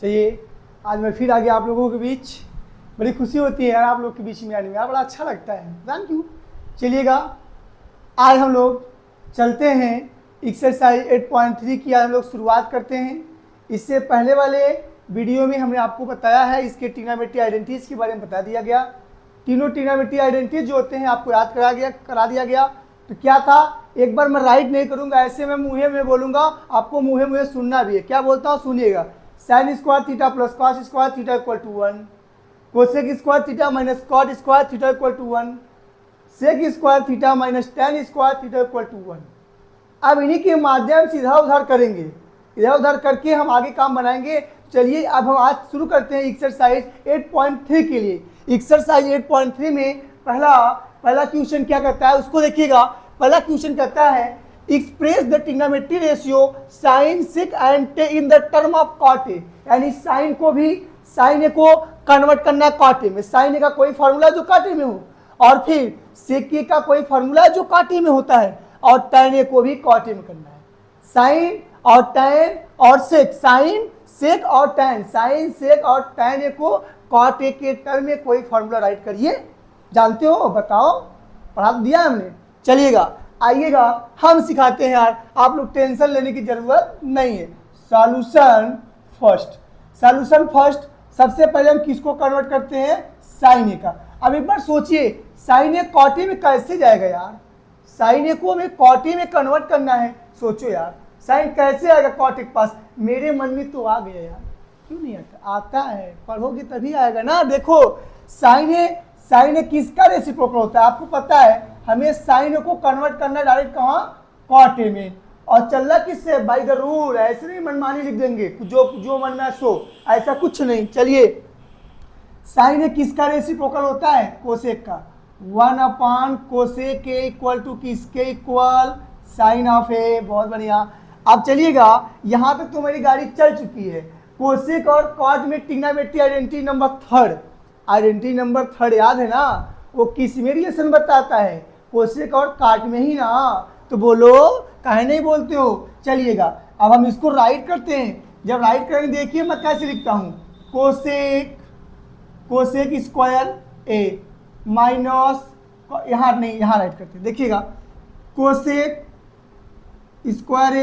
चलिए आज मैं फिर आ गया आप लोगों के बीच। बड़ी खुशी होती है यार आप लोग के बीच में आने में, यार बड़ा अच्छा लगता है, जान क्यों। चलिएगा आज हम लोग चलते हैं एक्सरसाइज 8.3 की आज हम लोग शुरुआत करते हैं। इससे पहले वाले वीडियो में हमने आपको बताया है इसके ट्रिग्नोमेट्री आइडेंटिटीज के बारे में बता दिया गया। तीनों ट्रिग्नोमेट्री आइडेंटिटीज जो होते हैं आपको याद करा दिया गया। तो क्या था, एक बार मैं राइट नहीं करूंगा, ऐसे मैं मुँहे में बोलूंगा, आपको मुँहे मुँहे सुनना भी है। क्या बोलता हूँ सुनिएगा। Sine square theta plus cos square theta equal to 1, cosec square theta minus cot square theta equal to 1, sec square theta minus tan square theta equal to 1। अब इन्हीं के माध्यम से इधर उधर करेंगे, इधर उधर करके हम आगे काम बनाएंगे। चलिए अब हम आज शुरू करते हैं एक्सरसाइज 8.3 के लिए। एक्सरसाइज 8.3 में पहला क्वेश्चन क्या कहता है उसको देखिएगा। पहला क्वेश्चन कहता है express the trigonometry ratio sine sec and tan in the term of cot A. यानी साइन ए को कन्वर्ट करना है कॉट ए में। साइन ए का कोई फार्मूला जो कॉट ए में हो, और फिर सेक ए का कोई फार्मूला जो कॉट ए में होता है, और टैन ए को भी कॉट ए में करना है। साइन और टैन और सेक, साइन सेक और टैन, साइन सेक और टैन ए को कॉट ए के टर्म में कोई फार्मूला राइट करिए। जानते हो, बताओ, पढ़ा दिया हमने। चलिएगा आइएगा हम सिखाते हैं यार, आप लोग टेंशन लेने की जरूरत नहीं है। सॉल्यूशन फर्स्ट सबसे पहले हम किसको कन्वर्ट करते हैं, साइन ए का। अब एक बार सोचिए साइन ए कॉट ए में कैसे जाएगा यार। साइन ए को हमें कॉट ए में कन्वर्ट करना है। सोचो यार साइन कैसे आएगा कॉट ए के पास। मेरे मन में तो आ गया यार, क्यों नहीं आता है, पढ़ोगे तभी आएगा ना। देखो साइन ए किसका रेसिप्रोकल होता है आपको पता है। हमें साइन ए को कन्वर्ट करना डायरेक्ट कहाँ, कॉट ए में। और चल रहा किससे, बाय द रूल। ऐसे नहीं मनमानी लिख देंगे, जो मन में सो, ऐसा कुछ नहीं। चलिए साइन ए किसका रेसिप्रोकल होता है, कोसेक का। 1 कोसेक ए इक्वल टू किसके इक्वल, साइन ऑफ ए। बहुत बढ़िया। अब चलिएगा यहाँ तक तो मेरी गाड़ी चल चुकी है। कोसेक और कॉट में ट्रिग्नोमेट्री आइडेंटिटी नंबर थर्ड याद है ना, वो किस में रिलेशन बताता है, कोसेक और कॉट में ही ना। तो बोलो काहे नहीं बोलते हो। चलिएगा अब हम इसको राइट करते हैं। जब राइट करेंगे देखिए मैं कैसे लिखता हूँ, कोसेक स्क्वायर ए माइनस, यहाँ नहीं यहाँ राइट करते हैं। देखिएगा cosec square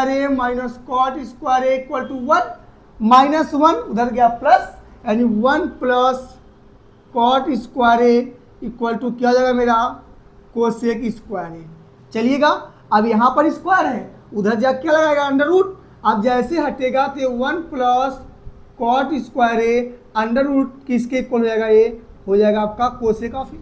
A minus cot square A equal to 1, -1 उधर गया प्लस, यानी 1 plus cot square A equal to क्या हो जाएगा मेरा, कोसेक स्क्वायर ए। चलिएगा अब यहाँ पर स्क्वायर है, उधर जाके क्या लगाएगा, अंडर रूट। अब जैसे हटेगा तो 1 plus cot square A under root किसके इक्वल हो जाएगा, ये हो जाएगा आपका कोसेक ऑफ ए।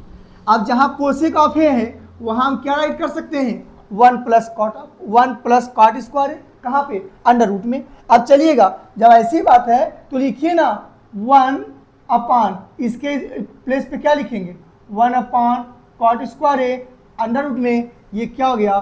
अब जहाँ कोसेक ऑफ ए है वहाँ हम क्या राइट कर सकते हैं, 1 प्लस कॉट स्क्वायर ए, कहाँ पे, अंडर रूट में। अब चलिएगा जब ऐसी बात है तो लिखिए ना 1 अपान, इसके प्लेस पे क्या लिखेंगे, 1 upon cot square A under root में, ये क्या हो गया,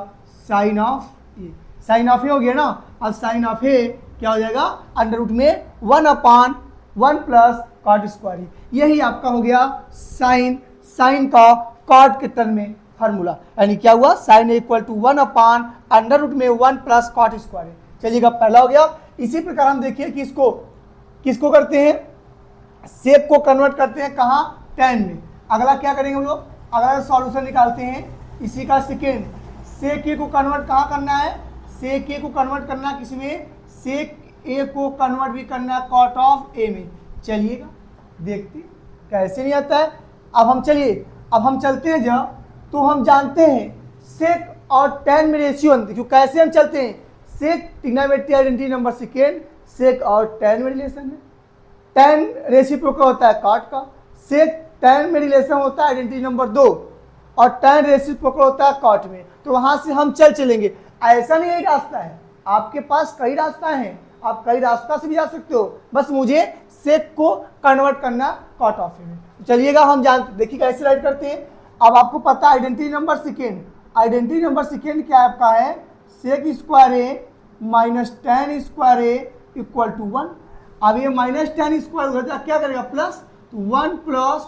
sine of A. Sine of A हो गया ना। अब साइन ऑफ ए क्या हो जाएगा, अंडर रूट में 1 अपान 1 प्लस कॉट स्क्वायर ए। यही आपका हो गया साइन का कॉट के टर्म में फार्मूला। यानी क्या हुआ, sine A equal to 1 upon under root में 1 प्लस कॉट स्क्वायर ए। चलिएगा पहला हो गया। इसी प्रकार हम देखिए कि किसको करते हैं, सेक को कन्वर्ट करते हैं कहाँ, टैन में। अगला क्या करेंगे हम लोग, अगला सॉल्यूशन निकालते हैं इसी का सेकेंड। सेक ए को कन्वर्ट कहाँ करना है, सेक ए को कन्वर्ट करना है किसमें, सेक ए को कन्वर्ट भी करना है कॉट ऑफ ए में। चलिएगा देखते कैसे नहीं आता है। अब हम चलते हैं जब, तो हम जानते हैं सेक और टैन में रेशियो। देखियो कैसे हम चलते हैं, सेक ट्रिग्नोमेट्री आइडेंटिटी नंबर सेकेंड, सेक और टैन में रिलेशन है। टैन रेसिप्रोकल होता है कॉट का, सेक टैन में रिलेशन होता है आइडेंटिटी नंबर 2, और टैन रेसिप्रोकल होता है कॉट में। तो वहां से हम चलेंगे। ऐसा नहीं एक रास्ता है, आपके पास कई रास्ता हैं, आप कई रास्ता से भी जा सकते हो, बस मुझे सेक को कन्वर्ट करना कॉट ऑफ में। चलिएगा हम देखिए कैसे राइट करते हैं। अब आपको पता है आइडेंटिटी नंबर सेकेंड क्या आपका है, sec square A minus tan square A equal to 1। अब ये माइनस टैन स्क्वायर उधर जा क्या करेगा, प्लस, तो 1 plus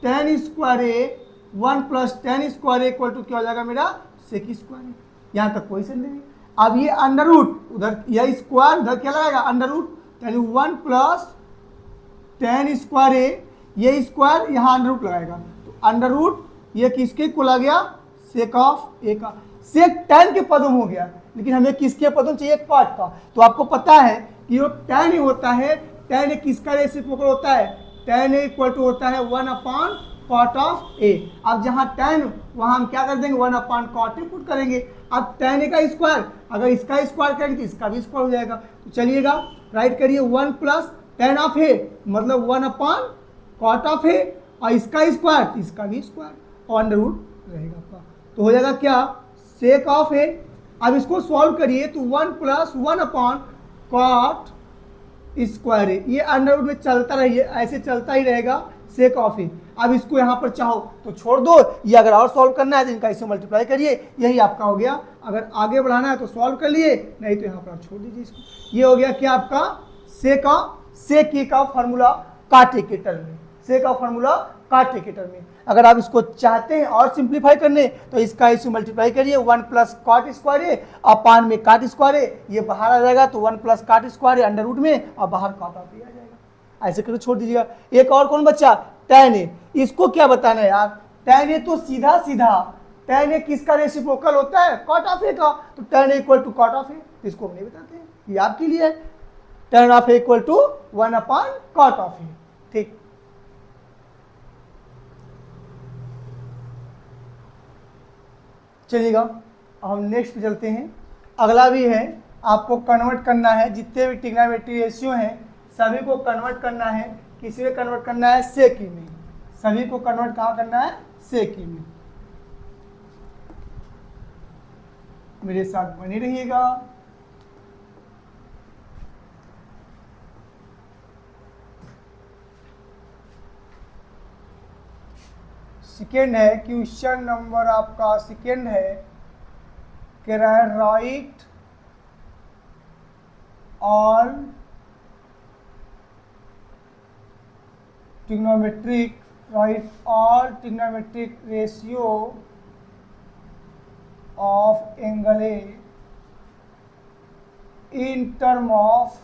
tan square A equal to क्या हो जाएगा मेरा, सेक स्क्वायर ए। यहाँ तक कोई संदेह नहीं। अब ये अंडर रूट उधर, यह स्क्वायर उधर क्या लगाएगा अंडर रूट, यानी 1 प्लस tan स्क्वायर ए, ये स्क्वायर यहाँ अंडर रूट लगाएगा, तो अंडर रूट ये किसके को लग गया सेक ऑफ ए का, सेक tan के पदों में हो गया, लेकिन हमें किसके पदों चाहिए कॉट का। तो आपको पता है कि जो tan ही होता है, tan ए किसका रेसिप्रोकल होता है, tan ए इक्वल टू होता है 1 अपॉन कॉट ऑफ ए। अब जहाँ tan वहाँ हम क्या कर देंगे 1 अपॉन कॉट ए पुट करेंगे। अब tan ए का स्क्वायर अगर इसका स्क्वायर करेंगे तो इसका भी स्क्वायर हो जाएगा। तो चलिएगा राइट करिए 1 प्लस tan ऑफ ए मतलब 1 अपॉन कॉट ऑफ ए, और इसका स्क्वायर इसका भी स्क्वायर और अंडर रूट रहेगा आपका। तो हो जाएगा क्या सेक ऑफ ए। अब इसको सॉल्व करिए तो 1 प्लस 1 अपॉन कॉट स्क्वायर ए, ये अंडर रूट में चलता रहिए, ऐसे चलता ही रहेगा सेक ऑफ ए। अब इसको यहाँ पर चाहो तो छोड़ दो, ये अगर और सॉल्व करना है तो इनका इससे मल्टीप्लाई करिए, यही आपका हो गया। अगर आगे बढ़ाना है तो सॉल्व कर लिए, नहीं तो यहाँ पर आप छोड़ दीजिए इसको। ये हो गया क्या आपका सेक ए का फार्मूला काटे के टर्म में, सेक का फार्मूला काटे के टर्म में। अगर आप इसको चाहते हैं और सिंप्लीफाई करने तो इसका इससे मल्टीप्लाई करिए 1 प्लस कॉट स्क्वायर ए अपान में काट स्क्वायर ए, ये बाहर आ जाएगा तो 1 प्लस काट स्क्वायर ए अंडर रूट में और बाहर कॉट ऑफ ए आ जाएगा। ऐसे करके छोड़ दीजिएगा। एक और कौन बच्चा tan ए, इसको क्या बताना है यार, tan ए तो सीधा सीधा tan ए किसका रेसिप्रोकल होता है कॉट ऑफ ए का, तो tan A equal to cot of A, इसको हम नहीं बताते हैं, ये आपके लिए है tan of A equal to 1 upon cot of A. ठीक, चलिएगा हम नेक्स्ट पे चलते हैं। अगला भी है, आपको कन्वर्ट करना है जितने भी ट्रिग्नोमेट्री रेशियो हैं सभी को कन्वर्ट करना है, किसी में कन्वर्ट करना है सेक ई में, सभी को कन्वर्ट कहाँ करना है सेक ई में। मेरे साथ बने रहिएगा। सेकेंड है क्वेश्चन नंबर आपका सेकेंड है, कह रहा है right all trigonometric ratio of angle A in term of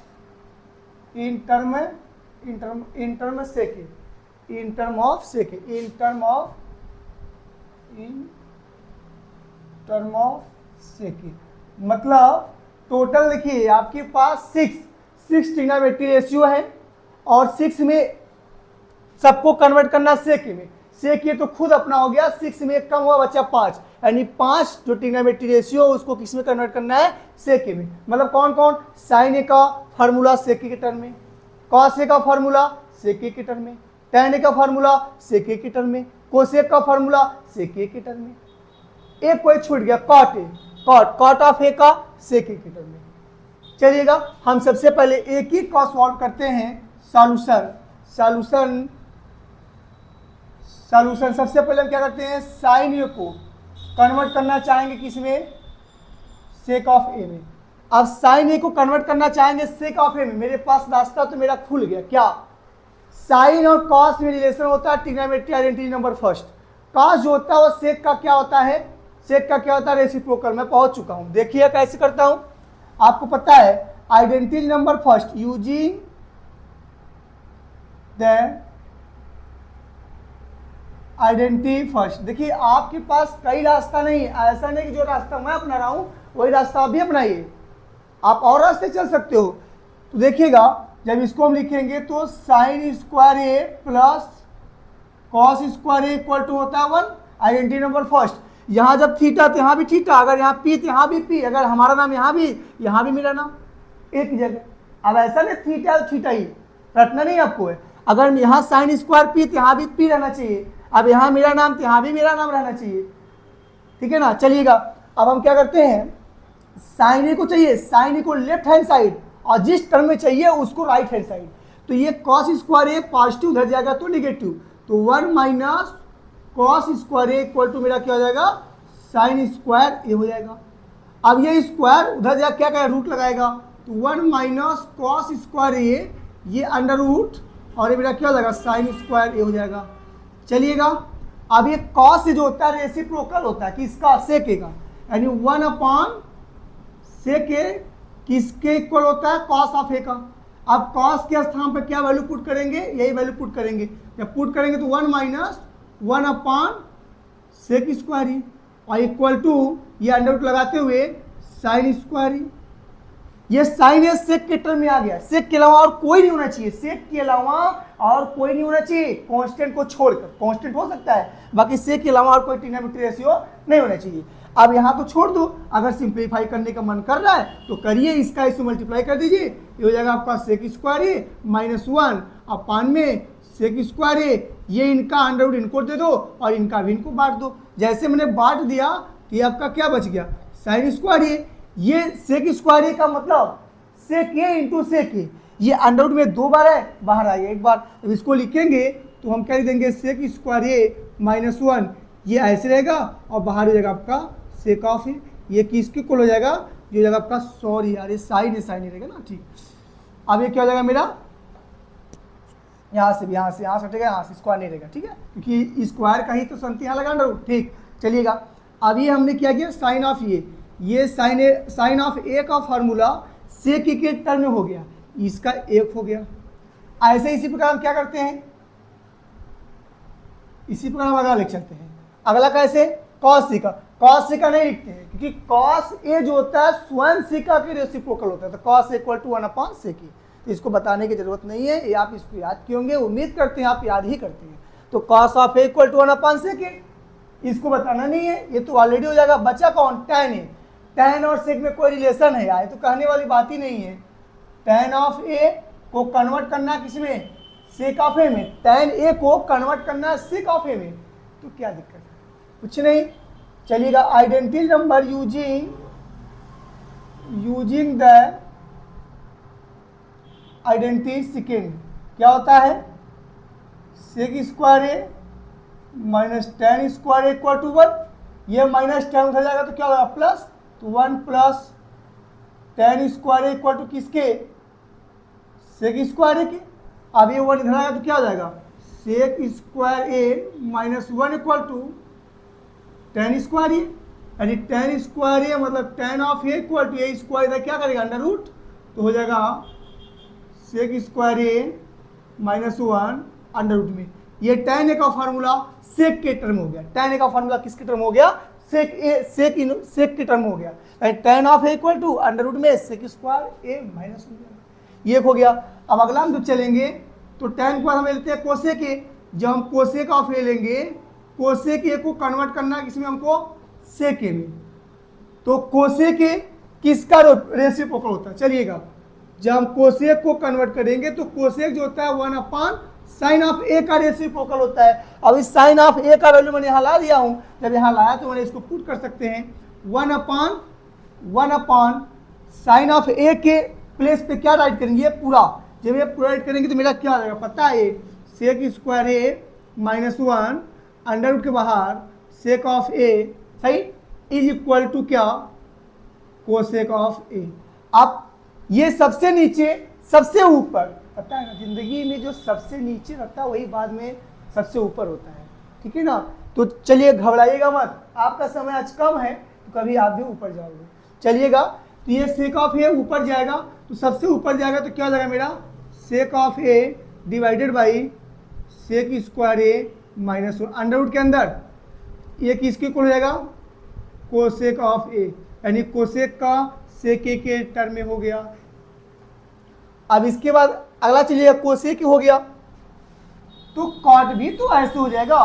sec. मतलब टोटल देखिए आपके पास 6 ट्रिग्नोमेट्री रेशियो है और 6 में सबको कन्वर्ट करना सेक में, सेक ये तो खुद अपना हो गया, 6 में एक कम हुआ बच्चा 5, यानी 5 जो ट्रिग्नोमेट्री रेशियो उसको किस में कन्वर्ट करना है सेक में। मतलब कौन कौन, साइन ए का फार्मूला सेक के टर्म में, कॉस ए का फार्मूला सेक के टर्म में, tan ए का फार्मूला सेक के टर्म में, कोसेक का फार्मूला सेक के टर्म में, एक कोई छूट गया cot A, cot of a का सेक के टर्म में। चलिएगा हम सबसे पहले एक ही का सॉल्व करते हैं। सॉल्यूशन सबसे पहले हम क्या करते हैं, साइन ए को कन्वर्ट करना चाहेंगे किस में सेक ऑफ ए में। अब साइन ए को कन्वर्ट करना चाहेंगे सेक ऑफ ए में, मेरे पास रास्ता तो मेरा खुल गया। क्या साइन और कॉस में रिलेशन होता है trigonometry identity number first. Cos जो होता है वो सेक का क्या होता है, सेक का क्या होता है रेसिप्रोकल। मैं पहुंच चुका हूं, देखिए कैसे करता हूं। आपको पता है identity number first using the identity first. देखिए आपके पास कई रास्ता नहीं है, ऐसा नहीं कि जो रास्ता मैं अपना रहा हूं वही रास्ता आप भी अपनाइए, आप और रास्ते चल सकते हो। तो देखिएगा जब इसको हम लिखेंगे तो sine square A plus cos square A equal to होता है 1, आइडेंटिटी नंबर फर्स्ट। यहाँ जब थीटा तो यहाँ भी थीटा, अगर यहाँ पी तो यहाँ भी पी, अगर हमारा नाम यहाँ भी मेरा नाम एक जगह। अब ऐसा नहीं थीटा थीटा ही रटना नहीं आपको है, अगर यहाँ साइन स्क्वायर पी तो यहाँ भी पी रहना चाहिए, अब यहाँ मेरा नाम तो यहाँ भी मेरा नाम रहना चाहिए, ठीक है ना। चलिएगा अब हम क्या करते हैं, साइन ए को चाहिए, साइन ए को लेफ्ट हैंड साइड और जिस टर्म में चाहिए उसको राइट हैंड साइड। तो ये कॉस स्क्वायर ए पॉजिटिव उधर जाएगा तो निगेटिव, तो 1 minus cos square A equal to मेरा क्या हो जाएगा साइन स्क्वायर ए हो जाएगा। अब ये स्क्वायर उधर जाकर क्या करेगा रूट लगाएगा, तो 1 माइनस कॉस स्क्वायर ए, ये अंडर रूट और ये मेरा क्या हो जाएगा साइन स्क्वायर ए हो जाएगा। चलिएगा अब ये कॉस जो होता है रेसिप्रोकल होता है किसका सेक का, यानी 1 अपॉन सेक ए किसके इक्वल होता है, कॉस ऑफ ए का। अब कॉस के स्थान पर क्या वैल्यू पुट करेंगे, यही वैल्यू पुट करेंगे। जब पुट करेंगे तो 1 माइनस 1 अपान सेक स्क्वायर ई और इक्वल टू ये अंडर रूट लगाते हुए साइन स्क्वायर ई। ये साइन ए सेक के टर्म में आ गया, सेक के अलावा और कोई नहीं होना चाहिए, सेक के अलावा और कोई नहीं होना चाहिए कांस्टेंट को छोड़कर। कांस्टेंट हो सकता है, बाकी सेक के अलावा और कोई ट्रिग्नोमेट्री रेशियो नहीं होना चाहिए। अब यहाँ तो छोड़ दो, अगर सिंप्लीफाई करने का मन कर रहा है तो करिए, इसका इससे मल्टीप्लाई कर दीजिए, ये हो जाएगा आपका सेक स्क्वायर ए माइनस 1 अपान में सेक स्क्वायर ए। ये इनका अंडर रूट इनको दे दो और इनका भी इनको बांट दो। जैसे मैंने बांट दिया तो ये आपका क्या बच गया, साइन स्क्वायर ए। ये सेक स्क्वायर ए का मतलब सेक ए इंटू सेक ए, ये अंडर रूट में 2 बार है, बाहर आएगा 1 बार। अब इसको लिखेंगे तो हम क्या लिख देंगे, सेक स्क्वायर ए माइनस 1, ये ऐसे रहेगा और बाहर हो जाएगा आपका सेक ऑफ ए। ये किसके इक्वल हो जाएगा, जो हो जाएगा आपका, सॉरी यार ये साइन ए रहेगा ना, ठीक। अब ये क्या हो जाएगा मेरा, यहाँ से हटेगा, यहाँ से स्क्वायर नहीं रहेगा, ठीक है, क्योंकि स्क्वायर का ही तो संति यहाँ लगा अंडर रूट, ठीक। चलिएगा, अब ये हमने क्या किया, साइन ऑफ ये साइन ऑफ ए का फार्मूला सेक ए के टर्म में हो गया, इसका 1 हो गया। ऐसे इसी प्रकार हम क्या करते हैं, इसी प्रकार हम अगला लिख सकते हैं। अगला कैसे, कॉस सी का नहीं लिखते हैं, क्योंकि कॉस ए जो होता है स्वयं सिका के रेसिप्रोकल होता है, तो cos equal to 1 upon sec ए। तो इसको बताने की जरूरत नहीं है, ये आप इसको याद किए होंगे, उम्मीद करते हैं आप याद ही करते हैं। तो cos of A equal to 1 upon sec A, इसको बताना नहीं है, ये तो ऑलरेडी हो जाएगा। बचा कौन, टैन ए। टैन और सेक में कोई रिलेशन है यार, ये तो कहने वाली बात ही नहीं है। टैन ऑफ ए को कन्वर्ट करना किसमें, सेक ऑफ ए में। टैन ए को कन्वर्ट करना सेक ऑफ ए में, तो क्या दिक्कत है, कुछ नहीं। चलिएगा, identity number using the identity second क्या होता है, sec square A minus tan square A equal to 1। ये माइनस टैन उधर जाएगा तो क्या होगा, प्लस, तो 1 plus tan square A equal to किसके, सेक स्क्वायर ए के। अब ये 1 इधर आएगा तो क्या हो जाएगा, sec square A minus 1 equal to tan square A, यानी टैन स्क्वायर ए मतलब tan of A equal to A square, इधर क्या करेगा, अंडर रूट, तो हो जाएगा सेक स्क्वायर ए माइनस 1 अंडर रूट में। ये टैन ए का फार्मूला सेक के टर्म हो गया। टैन ए का फार्मूला किसके टर्म हो गया, सेक के टर्म हो गया। Tan of A equal to under root में सेक स्क्वायर ए माइनस 1, ये हो गया। अब अगला हम जब चलेंगे तो टैन को हम लेते हैं कोसेक ए। जब हम कोसेक ऑफ ए लेंगे, कोसेक ए को कन्वर्ट करना है किसमें, हमको सेक ए में। तो कोसेक ए किसका रेसिप्रोकल होता है, चलिएगा, जब हम कोसेक को कन्वर्ट करेंगे तो कोसेक जो होता है 1 अपान साइन ऑफ ए का रेसिप्रोकल होता है। अब इस साइन ऑफ ए का वैल्यू मैंने यहाँ ला दिया हूँ, जब यहाँ लाया तो मैंने इसको पुट कर सकते हैं 1 अपान साइन ऑफ ए के प्लेस पे क्या राइट करेंगे, पूरा। जब ये पूरा राइट करेंगे तो मेरा क्या आ जाएगा पता है, सेक स्क्वायर ए माइनस 1 अंडर रूट के बाहर सेक ऑफ ए, सही, इज इक्वल टू क्या, कोसेक ऑफ ए। अब ये सबसे नीचे सबसे ऊपर, पता है ना, जिंदगी में जो सबसे नीचे रहता है वही बाद में सबसे ऊपर होता है, ठीक है ना। तो चलिए घबराइएगा मत, आपका समय आज कम है तो कभी आप भी ऊपर जाओगे। चलिएगा, तो ये सेक ऑफ ए ऊपर जाएगा, तो सबसे ऊपर जाएगा तो क्या हो जाएगा मेरा, sec of A divided by sec square A minus 1 under root के अंदर ये किसके इक्वल हो जाएगा, कोसेक ऑफ ए, यानी कोसेक का सेक ए के टर्म में हो गया। अब इसके बाद अगला चलिएगा, कोसेक हो गया तो कॉट भी तो ऐसे हो जाएगा।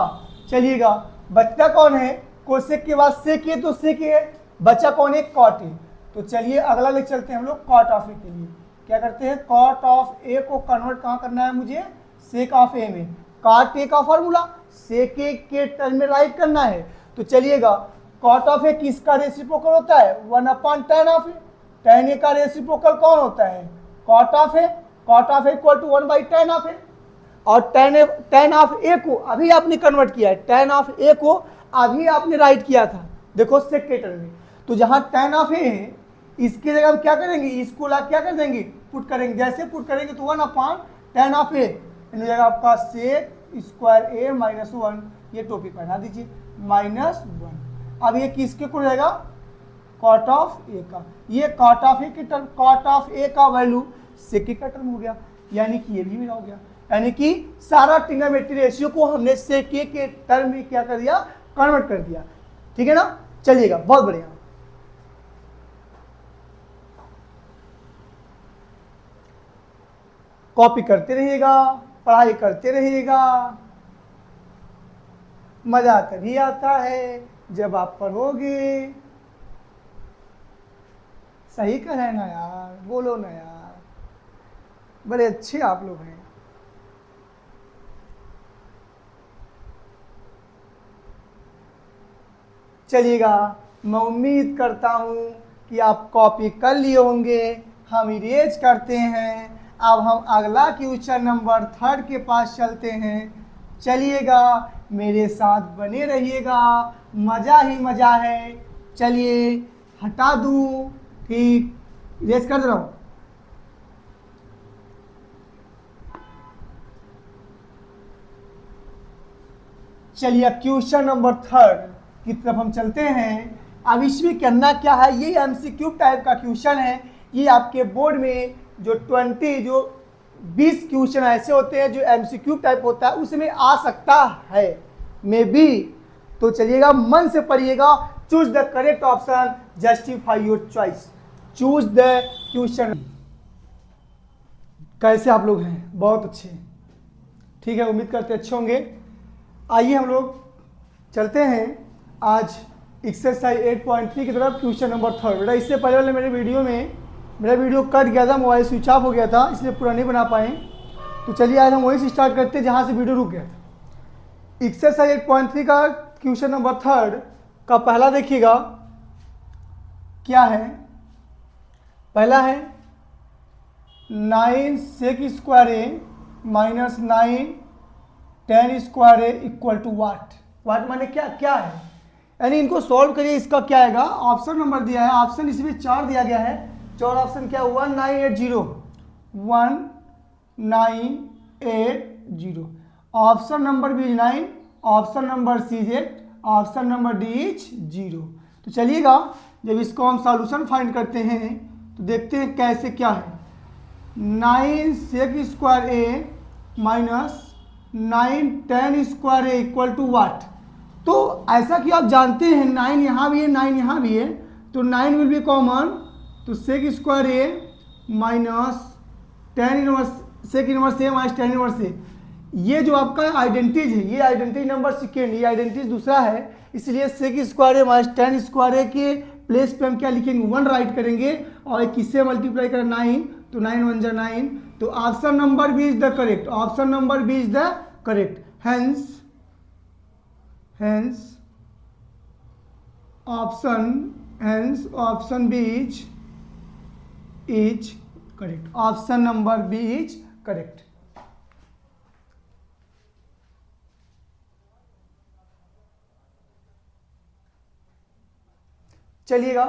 चलिएगा, बचता कौन है, कोसेक के बाद सेक ए, तो सेक ए बचा कौन है, कॉट ए। तो चलिए अगला ले चलते हैं हम लोग कॉट ऑफ ए के लिए। क्या करते हैं, कॉट ऑफ ए को कन्वर्ट कहाँ करना है मुझे, सेक ऑफ ए में। कॉट ए का फॉर्मूला सेक ए के टर्म में राइट करना है। तो चलिएगा, कॉट ऑफ ए किसका रेसिप्रोकल होता है, 1 upon tan of a. Tan a का रेसिप्रोकल कौन होता है, cot of a. Cot of A equal to 1 by tan of a. और टैन ऑफ ए को अभी आपने कन्वर्ट किया है, टैन ऑफ ए को अभी आपने राइट किया था, देखो सेक के टर्म में। तो जहाँ टैन ऑफ ए है इसकी जगह हम क्या करेंगे, इसको ला क्या कर देंगे, पुट करेंगे। जैसे पुट करेंगे तो 1 अपान टैन ऑफ ए, यानी जगह आपका सेक स्क्वायर ए माइनस 1, ये टोपी पहना दीजिए, माइनस 1। अब ये किसके को रहेगा, कॉट ऑफ ए का, ये कॉट ऑफ ए की टर्म, कॉट ऑफ ए का वैल्यू सेक का टर्म हो गया, यानी कि ये भी मेरा हो गया, यानी कि सारा ट्रिग्नोमेट्री रेशियो को हमने सेक के टर्म में क्या कर दिया, कन्वर्ट कर दिया। ठीक है ना, चलिएगा, बहुत बढ़िया। कॉपी करते रहिएगा, पढ़ाई करते रहिएगा, मजा तभी आता है जब आप पढ़ोगे। सही कर है ना यार, बोलो ना यार, बड़े अच्छे आप लोग हैं। चलिएगा, मैं उम्मीद करता हूं कि आप कॉपी कर लिए होंगे। हम इरेज करते हैं। अब हम अगला क्वेश्चन नंबर 3 के पास चलते हैं। चलिएगा, मेरे साथ बने रहिएगा, मज़ा ही मज़ा है। चलिए हटा दूँ, ठीक, इरेज कर दे रहा हूँ। चलिए क्वेश्चन नंबर 3 की तरफ हम चलते हैं। अब इसमें करना क्या है, ये एमसीक्यू टाइप का क्वेश्चन है। ये आपके बोर्ड में जो 20 क्वेश्चन ऐसे होते हैं जो एमसीक्यू टाइप होता है, उसमें आ सकता है मे बी। तो चलिएगा, मन से पढ़िएगा। Choose the correct option, justify your choice, choose the question. कैसे आप लोग हैं? बहुत अच्छे, ठीक है, उम्मीद करते अच्छे होंगे। आइए हम लोग चलते हैं आज एक्सरसाइज 8.3 की तरफ, क्वेश्चन नंबर 3। बेटा इससे पहले वाले मेरे वीडियो में मेरा वीडियो कट गया था, मोबाइल स्विच ऑफ हो गया था, इसलिए पूरा नहीं बना पाए। तो चलिए आज हम वहीं से स्टार्ट करते हैं जहाँ से वीडियो रुक गया था। एक्सरसाइज 8.3 का क्वेश्चन नंबर 3 का पहला देखिएगा क्या है। पहला है 9 sec square A minus 9 10 square A equal to what. What माने क्या क्या है, यानी इनको सॉल्व करिए। इसका क्या आएगा, ऑप्शन नंबर दिया है, ऑप्शन इसमें 4 दिया गया है। 4 ऑप्शन क्या, 1980 1980। Option number B is 9, option number C is 8, option number D is 0। तो चलिएगा, जब इसको हम सॉल्यूशन फाइंड करते हैं तो देखते हैं कैसे क्या है। 9 sec square A minus 9 10 square A equal to what. तो ऐसा कि आप जानते हैं 9 यहाँ भी है, 9 यहाँ भी है, तो 9 विल बी कॉमन। तो सेक स्क्वायर ए माइनस 10 इनवर्स, सेक इनवर्स ए माइनस 10 इनवर्स ए, ये जो आपका आइडेंटिटी है, ये आइडेंटिटी नंबर सेकेंड, ये आइडेंटिटी दूसरा है। इसलिए सेक स्क्वायर ए माइनस 10 स्क्वायर ए के प्लेस पे हम क्या लिखेंगे, 1 राइट करेंगे और एक किससे मल्टीप्लाई करें, 9, तो 9 1 जा 9। तो option number B is the correct, option number B is the correct. Hence option B is correct, option number B is correct. चलिएगा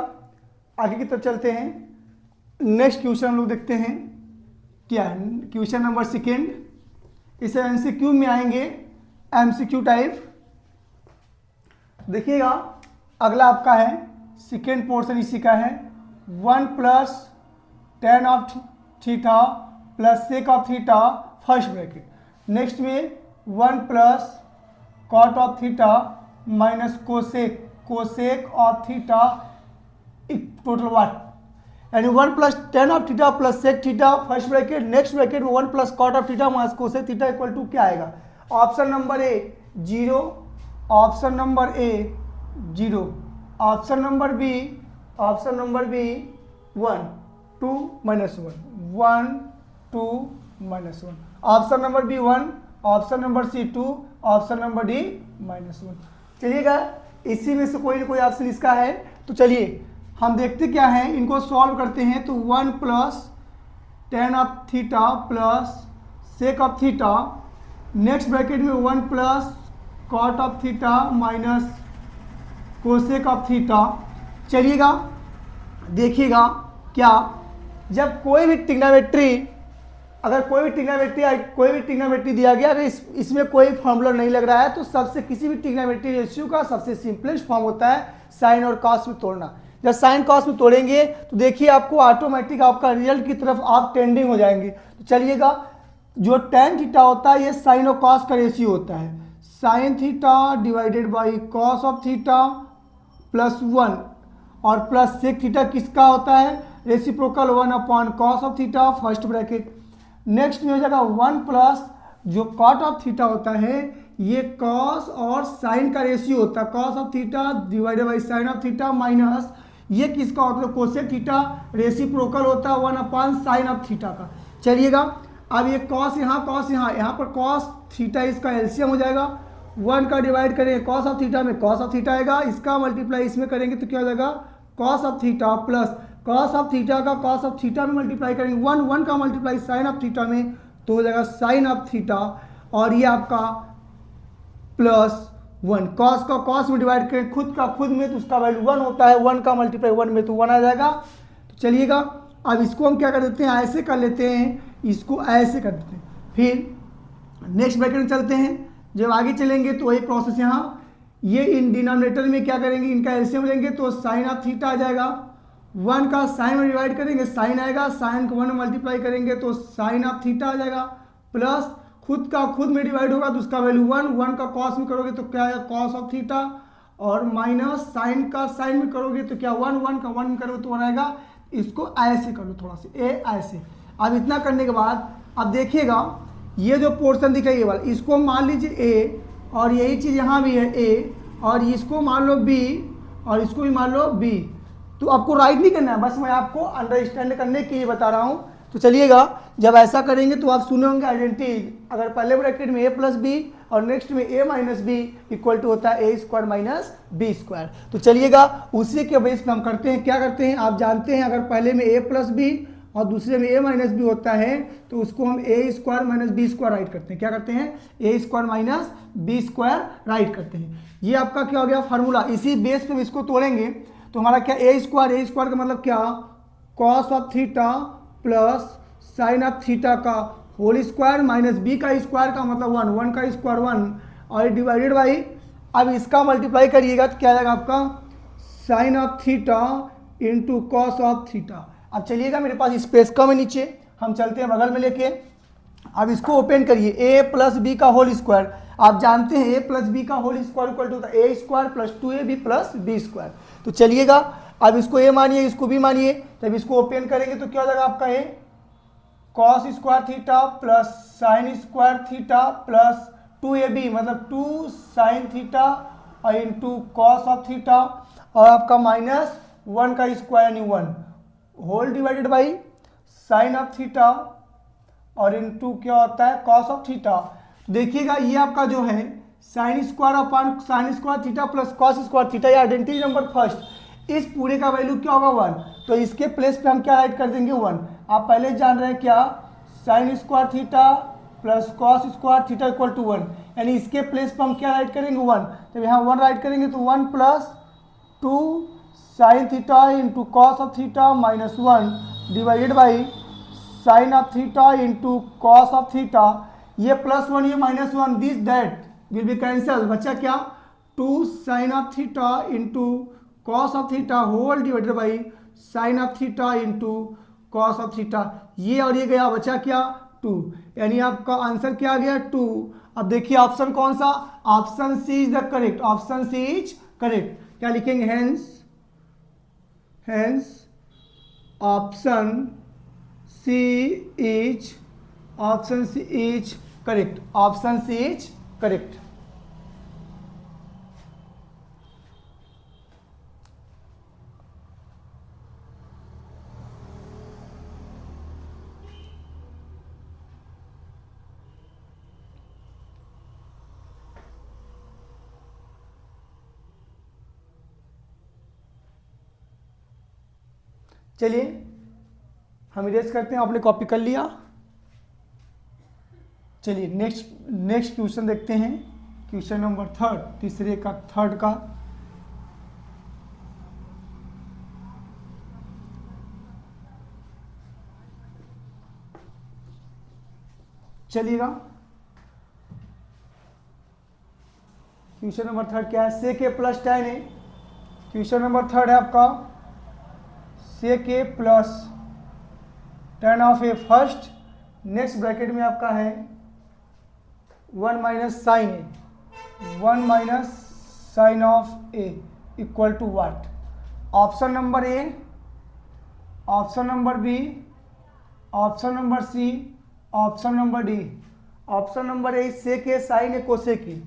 आगे की तरफ चलते हैं। नेक्स्ट क्वेश्चन हम लोग देखते हैं क्या है, क्वेश्चन नंबर 2। इसे एमसीक्यू में आएंगे, एमसीक्यू टाइप। देखिएगा, अगला आपका है सेकेंड पोर्शन, इसी का है 1 plus tan of theta plus sec of theta first bracket. Next में 1 plus cot of theta minus cosec of theta total what, यानी 1 plus tan of theta plus sec theta first bracket. Next bracket में 1 plus cot of theta minus cosec theta equal to क्या आएगा। Option number a 0, option number a 0, option number B 1 2 minus 1 1 2 minus 1, option number B 1, option number C 2, option number D -1। चलिएगा, इसी में से कोई ना कोई ऑप्शन इसका है। तो चलिए हम देखते क्या है, इनको सॉल्व करते हैं। तो 1 plus tan of theta plus sec of theta, next bracket में 1 plus cot of theta minus cosec of theta. चलिएगा देखिएगा, क्या जब कोई भी ट्रिग्नोमेट्री, अगर कोई भी ट्रिग्नोमेट्री दिया गया, अगर इसमें कोई फॉर्मूला नहीं लग रहा है, तो सबसे किसी भी ट्रिग्नोमेट्री रेशियो का सबसे सिंपलेस्ट फॉर्म होता है साइन और कॉस में तोड़ना। जब साइन कॉस में तोड़ेंगे तो देखिए आपको ऑटोमेटिक आपका रिजल्ट की तरफ आप टेंडिंग हो जाएंगे। तो चलिएगा, जो tan थीटा होता है ये साइन और कॉस का रेशियो होता है, sine theta divided by cos of theta plus 1, और प्लस सेक थीटा किसका होता है, reciprocal 1 upon cos of theta first bracket. Next में हो जाएगा 1 प्लस जो कॉट ऑफ थीटा होता है, ये कॉस और साइन का रेशियो होता है, cos of theta divided by sine of theta minus ये किसका होता है, कोसेक थीटा, रेसिप्रोकल होता है 1 अपॉन साइन ऑफ थीटा का। चलिएगा, अब ये कॉस यहाँ पर कॉस थीटा इसका एलसीएम हो जाएगा, 1 का डिवाइड करेंगे कॉस ऑफ थीटा में कॉस ऑफ थीटा आएगा, इसका मल्टीप्लाई इसमें करेंगे तो क्या हो जाएगा cos of theta plus cos of theta का कॉस ऑफ थीटा में मल्टीप्लाई करेंगे 1 का मल्टीप्लाई साइन ऑफ थीटा में तो हो जाएगा साइन ऑफ थीटा, और ये आपका प्लस 1 कॉस का कॉस में डिवाइड करें खुद का खुद में तो उसका वैल्यू 1 होता है, 1 का मल्टीप्लाई 1 में तो 1 आ जाएगा। तो चलिएगा, अब इसको हम क्या कर देते हैं, ऐसे कर लेते हैं, इसको ऐसे कर देते हैं, फिर नेक्स्ट ब्रैकेट में चलते हैं। जब आगे चलेंगे तो वही प्रोसेस यहाँ, ये इन डिनोमिनेटर में क्या करेंगे, इनका एलसीएम लेंगे तो साइन ऑफ थीटा आ जाएगा, 1 का साइन में डिवाइड करेंगे साइन आएगा, साइन को 1 में मल्टीप्लाई करेंगे तो साइन ऑफ थीटा आ जाएगा, प्लस खुद का खुद में डिवाइड होगा तो उसका वैल्यू 1 का कॉस में करोगे तो क्या है कॉस ऑफ थीटा, और माइनस साइन का साइन में करोगे तो क्या 1 का 1 में करोगे तो 1 आएगा। इसको ऐसे कर लो थोड़ा सा ऐसे। अब इतना करने के बाद अब देखिएगा ये जो पोर्शन दिख रहा है ये वाला, इसको मान लीजिए ए, और यही चीज़ यहाँ भी है ए, और इसको मान लो बी, और इसको भी मान लो बी। तो आपको राइट नहीं करना है, बस मैं आपको अंडरस्टैंड करने के लिए बता रहा हूँ। तो चलिएगा, जब ऐसा करेंगे तो आप सुने होंगे आइडेंटिटी, अगर पहले ब्रैकेट में ए प्लस बी और नेक्स्ट में ए माइनस बी इक्वल टू होता है ए स्क्वायर माइनस बी स्क्वायर। तो चलिएगा, उसी के बेस पे हम करते हैं, क्या करते हैं आप जानते हैं, अगर पहले में ए प्लस बी और दूसरे में ए माइनस बी होता है तो उसको हम a square minus B square write करते हैं। क्या करते हैं, a square minus B square write करते हैं। ये आपका क्या हो गया फार्मूला। इसी बेस पे हम इसको तोड़ेंगे तो हमारा क्या ए स्क्वायर का मतलब क्या, cos of theta plus sine of theta का होल स्क्वायर माइनस बी का स्क्वायर का मतलब 1 का स्क्वायर 1, और डिवाइडेड बाई, अब इसका मल्टीप्लाई करिएगा तो क्या आएगा आपका sine of theta into cos of theta. अब चलिएगा, मेरे पास स्पेस कम है नीचे, हम चलते हैं बगल में लेके। अब इसको ओपन करिए, ए प्लस बी का होल स्क्वायर, आप जानते हैं ए प्लस बी का whole square equal to A square plus 2ab plus B square. तो चलिएगा, अब इसको ए मानिए इसको भी मानिए, तब इसको ओपन करेंगे तो क्या हो जाएगा आपका a cos square theta plus sine square theta plus 2ab मतलब 2 साइन थीटा और इंटू कॉस ऑफ थीटा, और आपका माइनस 1 का स्क्वायर यानी 1 whole divided by sine of theta और इंटू क्या होता है कॉस ऑफ थीटा। देखिएगा, ये आपका जो है sine square upon sine square theta plus cos square theta, ये आइडेंटिटी नंबर फर्स्ट, इस पूरे का वैल्यू क्या होगा 1, तो इसके प्लेस पे हम क्या राइट कर देंगे 1। आप पहले जान रहे हैं क्या, sine square theta plus cos square theta equal to 1, यानी इसके प्लेस पे हम क्या राइट करेंगे 1, तो यहाँ 1 राइट करेंगे तो 1 plus 2 sine theta into cos of theta minus 1 divided by sine of theta into cos of theta, ये प्लस 1 ये minus 1, this that will be cancel, बचा क्या 2 sine of theta into cos of theta whole divided by sine of theta into cos of theta, ये और ये गया, बचा क्या 2, यानी आपका आंसर क्या आ गया 2। अब देखिए ऑप्शन कौन सा, option C is the correct, option C is correct. क्या लिखेंगे, hence option C is correct, option C is correct. चलिए हम इरेज करते हैं, आपने कॉपी कर लिया। चलिए नेक्स्ट क्वेश्चन देखते हैं, क्वेश्चन नंबर 3, तीसरे का थर्ड का। चलिएगा, क्वेश्चन नंबर 3 क्या है, sec a plus tan a. Question number 3 है आपका sec a plus tan of A first, next bracket में आपका है 1 minus sine a, 1 minus sine of A equal to what? Option number a, option number b, option number c, option number d. Option number a sec a sine a cosec a,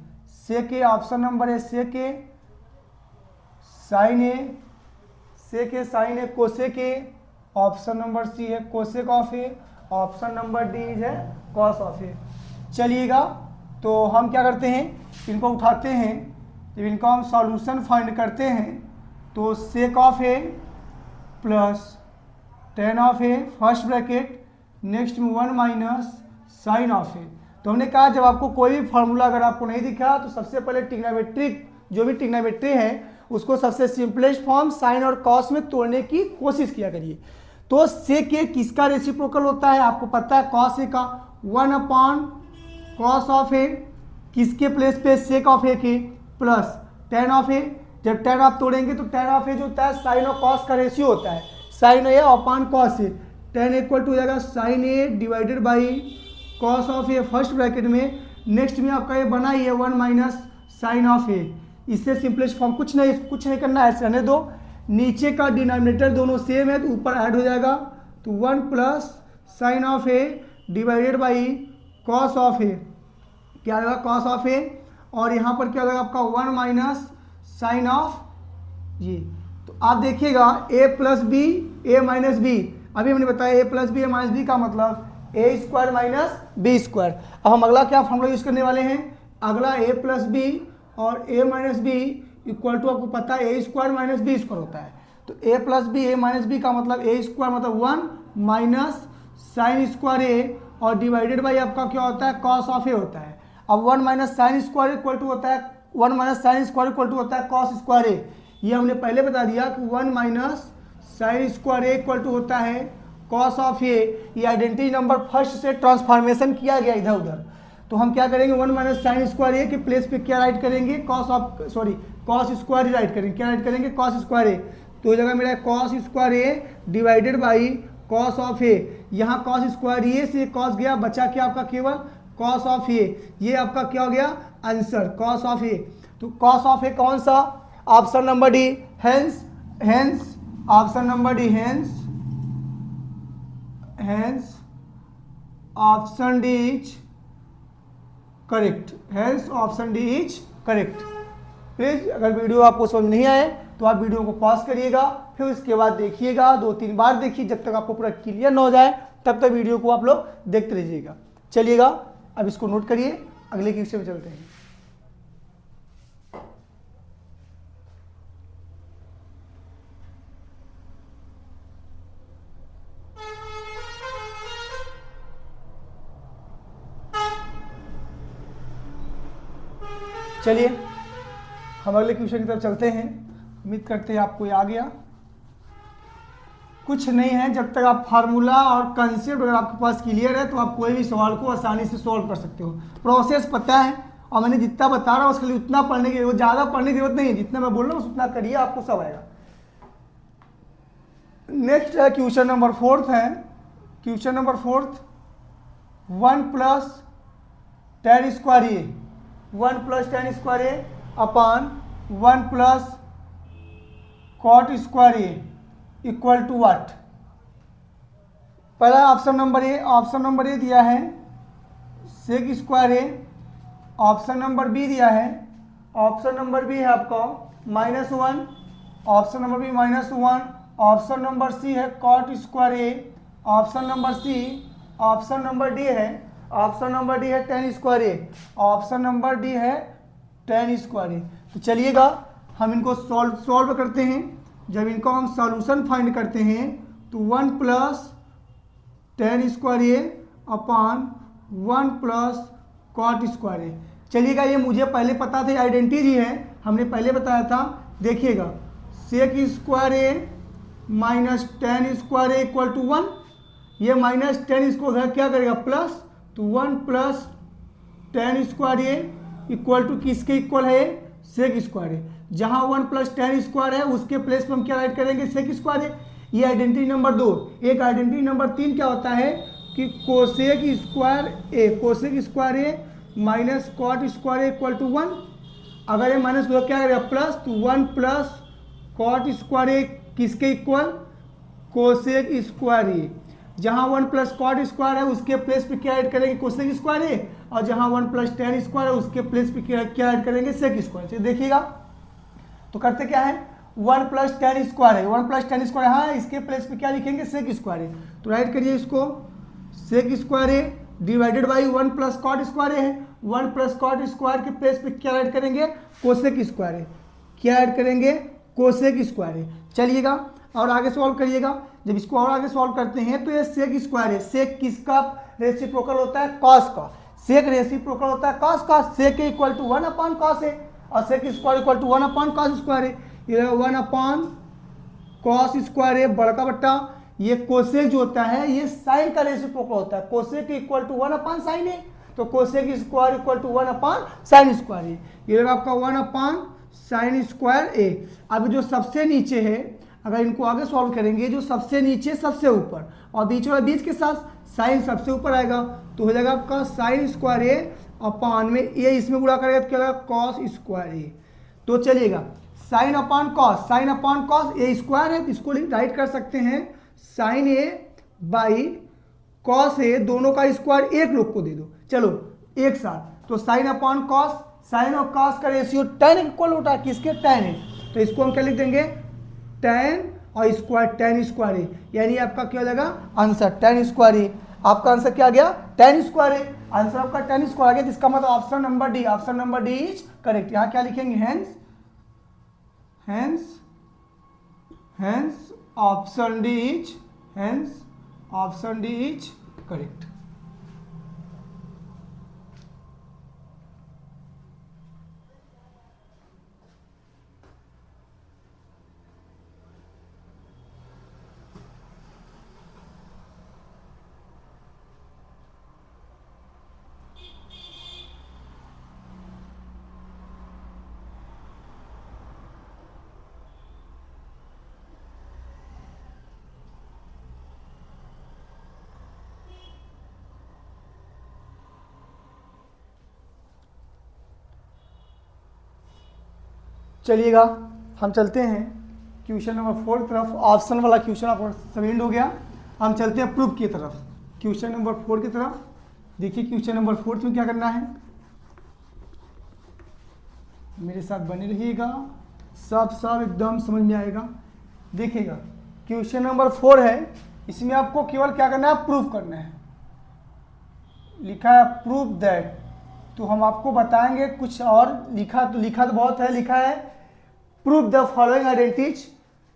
sec a, option number a sec a sine a, sec a sine a cosec a, option number c है cosec of a, option number d है cos of a. चलिएगा, तो हम क्या करते हैं, इनको उठाते हैं, जब इनका हम सॉल्यूशन फाइंड करते हैं तो सेक of A plus tan of A first bracket, next में 1 माइनस साइन ऑफ ए। तो हमने कहा जब आपको कोई भी फार्मूला अगर आपको नहीं दिखा तो सबसे पहले ट्रिग्नोमेट्रिक जो भी ट्रिग्नोमेट्री है उसको सबसे सिंपलेस्ट फॉर्म साइन और कॉस में तोड़ने की कोशिश किया करिए। तो सेक ए किसका रेसिप्रोकल होता है? आपको पता है कॉस ए का 1 अपॉन कॉस ऑफ ए, किसके प्लेस पे? सेक ऑफ ए के, प्लस tan ऑफ ए। जब tan आप तोड़ेंगे तो tan ऑफ ए जो होता है साइन और कॉस का रेशियो होता है, sine A upon cos A, tan equal to हो जाएगा sine A divided by cos of A first bracket में, नेक्स्ट में आपका ये बना ही है 1 माइनस साइन ऑफ ए। इससे सिंपलेस्ट फॉर्म कुछ नहीं करना है, ऐसे रहने दो। नीचे का डिनोमिनेटर दोनों सेम है तो ऊपर ऐड हो जाएगा, तो 1 plus sine of A divided by cos of a, क्या आएगा कॉस ऑफ ए, और यहाँ पर क्या होगा आपका 1 माइनस साइन ऑफ जी। तो आप देखिएगा a plus B A minus B, अभी हमने बताया a plus B A minus B का मतलब A square minus B square. अब हम अगला क्या फॉर्मूला यूज करने वाले हैं? अगला a प्लस बी और a minus B equal to आपको पता है ए स्क्वायर माइनस बी स्क्वायर होता है। तो a plus B A minus B का मतलब ए स्क्वायर मतलब 1 माइनस साइन स्क्वायर ए और डिवाइडेड बाई आपका क्या होता है कॉस ऑफ ए होता है। अब 1 minus sine square equal to होता है 1 minus sine square equal to होता है कॉस स्क्वायर ए। ये हमने पहले बता दिया कि 1 minus sine square A equal to होता है कॉस ऑफ ए। ये आइडेंटिटी नंबर फर्स्ट से ट्रांसफॉर्मेशन किया गया इधर उधर, तो हम क्या करेंगे 1 माइनस साइन स्क्वायर ए के प्लेस पे क्या राइट करेंगे कॉस स्क्वायर ही राइट करेंगे। क्या राइट करेंगे? Cos square a. तो जगह मेरा cos square A divided by cos of a. यहाँ कॉस स्क्वायर ए से कॉस गया, बचा क्या आपका केवल कॉस ऑफ ए। ये आपका क्या हो गया आंसर कॉस ऑफ ए। तो कॉस ऑफ ए कौन सा? Option number D, hence option number D, hence option D is correct, hence option D is correct. Please अगर वीडियो आपको समझ नहीं आए तो आप वीडियो को पॉज करिएगा, फिर उसके बाद देखिएगा, 2-3 बार देखिए जब तक आपको पूरा क्लियर न हो जाए, तब तक वीडियो को आप लोग देखते रहिएगा। चलिएगा, अब इसको नोट करिए, अगले क्वेश्चन में चलते हैं। चलिए हम अगले क्वेश्चन की तरफ चलते हैं। उम्मीद करते हैं आपको ये आ गया। कुछ नहीं है, जब तक आप फार्मूला और कंसेप्ट अगर आपके पास क्लियर है तो आप कोई भी सवाल को आसानी से सॉल्व कर सकते हो। प्रोसेस पता है और मैंने जितना बता रहा हूँ उसके लिए उतना पढ़ने की ज़्यादा पढ़ने की जरूरत नहीं है, जितना मैं बोल रहा हूँ उतना करिए, आपको सब आएगा। नेक्स्ट है क्वेश्चन नंबर 4 है। Question number 4 1 plus tan square a, 1 plus tan square A upon 1 plus cot square A equal to what? पहला ऑप्शन नंबर ए दिया है sec square a, option number b दिया है, ऑप्शन नंबर बी है आपका -1, option number B -1, option number c है cot square a, option number c, option number d है tan square a, option number d है tan square a. तो चलिएगा हम इनको सॉल्व करते हैं। जब इनको हम सॉल्यूशन फाइंड करते हैं तो 1 प्लस tan स्क्वायर ए अपॉन 1 प्लस कॉट स्क्वायर ए। चलिएगा, ये मुझे पहले पता था, आइडेंटिटी है, हमने पहले बताया था। देखिएगा sec square A minus tan square A equal to 1, ये माइनस tan स्क्वायर क्या करेगा प्लस, तो 1 plus tan square A equal to किसके इक्वल है सेक स्क्वायर ए। जहाँ 1 प्लस tan स्क्वायर है उसके प्लेस पर हम क्या राइट करेंगे सेक स्क्वायर ए। ये आइडेंटिटी नंबर 2। एक आइडेंटिटी नंबर 3 क्या होता है कि cosec square A minus cot square A equal to 1। अगर ये माइनस दो क्या करेगा प्लस, तो 1 प्लस कॉट स्क्वायर ए किसके इक्वल, कोसेक स्क्वायर ए। जहाँ 1 प्लस कॉट स्क्वायर है उसके प्लेस पे क्या ऐड करेंगे, कोसेक स्क्वायर ए, और जहाँ 1 प्लस टेन स्क्वायर है उसके प्लेस पे क्या ऐड करेंगे, सेक स्क्वायर। चलिए देखिएगा तो करते क्या है, 1 प्लस टेन स्क्वायर है, 1 प्लस टेन स्क्वायर, हाँ इसके प्लेस पे क्या लिखेंगे, सेक स्क्वायर है। तो राइट करिए इसको, sec square A divided by 1 plus cot square है। 1 प्लस कॉट स्क्वायर के प्लेस पे क्या ऐड करेंगे, कोसेक स्क्वायर है। क्या ऐड करेंगे, कोसेक स्क्वायर है। चलिएगा और आगे सॉल्व करिएगा। जब इसको और आगे सॉल्व करते हैं तो ये सेक स्क्वायर है। सेक किसका रेसिप्रोकल होता है, कॉस का। सेक रेसिप्रोकल होता है कॉस का। Sec equal to 1 upon cos है और sec square equal to 1 upon cos square है। ये 1 अपॉन कॉस स्क्वायर है बड़का बट्टा, ये कोसेक जो होता है ये साइन का रेसिप्रोकल होता है। Cosec equal to 1 upon sine है, तो cosec square equal to 1 upon sine square है। ये आपका 1 अपॉन साइन स्क्वायर ए। अब जो सबसे नीचे है, अगर इनको आगे सॉल्व करेंगे, जो सबसे नीचे सबसे ऊपर और बीच वाला बीच के साथ साइन सबसे ऊपर आएगा, तो हो जाएगा आपका साइन स्क्वायर ए अपॉन में ये इसमें गुणा करेगा तो क्या होगा, कॉस स्क्वायर ए। तो चलिएगा sine upon cos, sine upon cos a square है, तो इसको राइट कर सकते हैं sine a by cos a, दोनों का स्क्वायर एक लोग को दे दो, चलो एक साथ। तो साइन अपॉन कॉस, साइन और कॉस का रेशियो tan इक्वल होता है किसके, tan है, तो इसको हम क्या लिख देंगे, tan और स्क्वायर, tan स्क्वायर है, यानी आपका क्या हो जाएगा आंसर tan स्क्वायर है। आपका आंसर क्या आ गया, tan स्क्वायर है। आंसर आपका tan स्क्वायर आ गया, जिसका मतलब option number d, option number D is correct. यहाँ क्या लिखेंगे, hence option D is correct. चलिएगा हम चलते हैं क्वेश्चन नंबर 4 की तरफ। ऑप्शन वाला क्वेश्चन आपको सबमिट हो गया, हम चलते हैं प्रूफ की तरफ, क्वेश्चन नंबर 4 की तरफ। देखिए क्वेश्चन नंबर 4 में क्या करना है, मेरे साथ बने रहिएगा, सब एकदम समझ में आएगा। देखिएगा क्वेश्चन नंबर 4 है, इसमें आपको केवल क्या करना है, प्रूफ करना है। लिखा है प्रूफ दैट, तो हम आपको बताएंगे कुछ और। लिखा तो बहुत है, लिखा है proof the following identities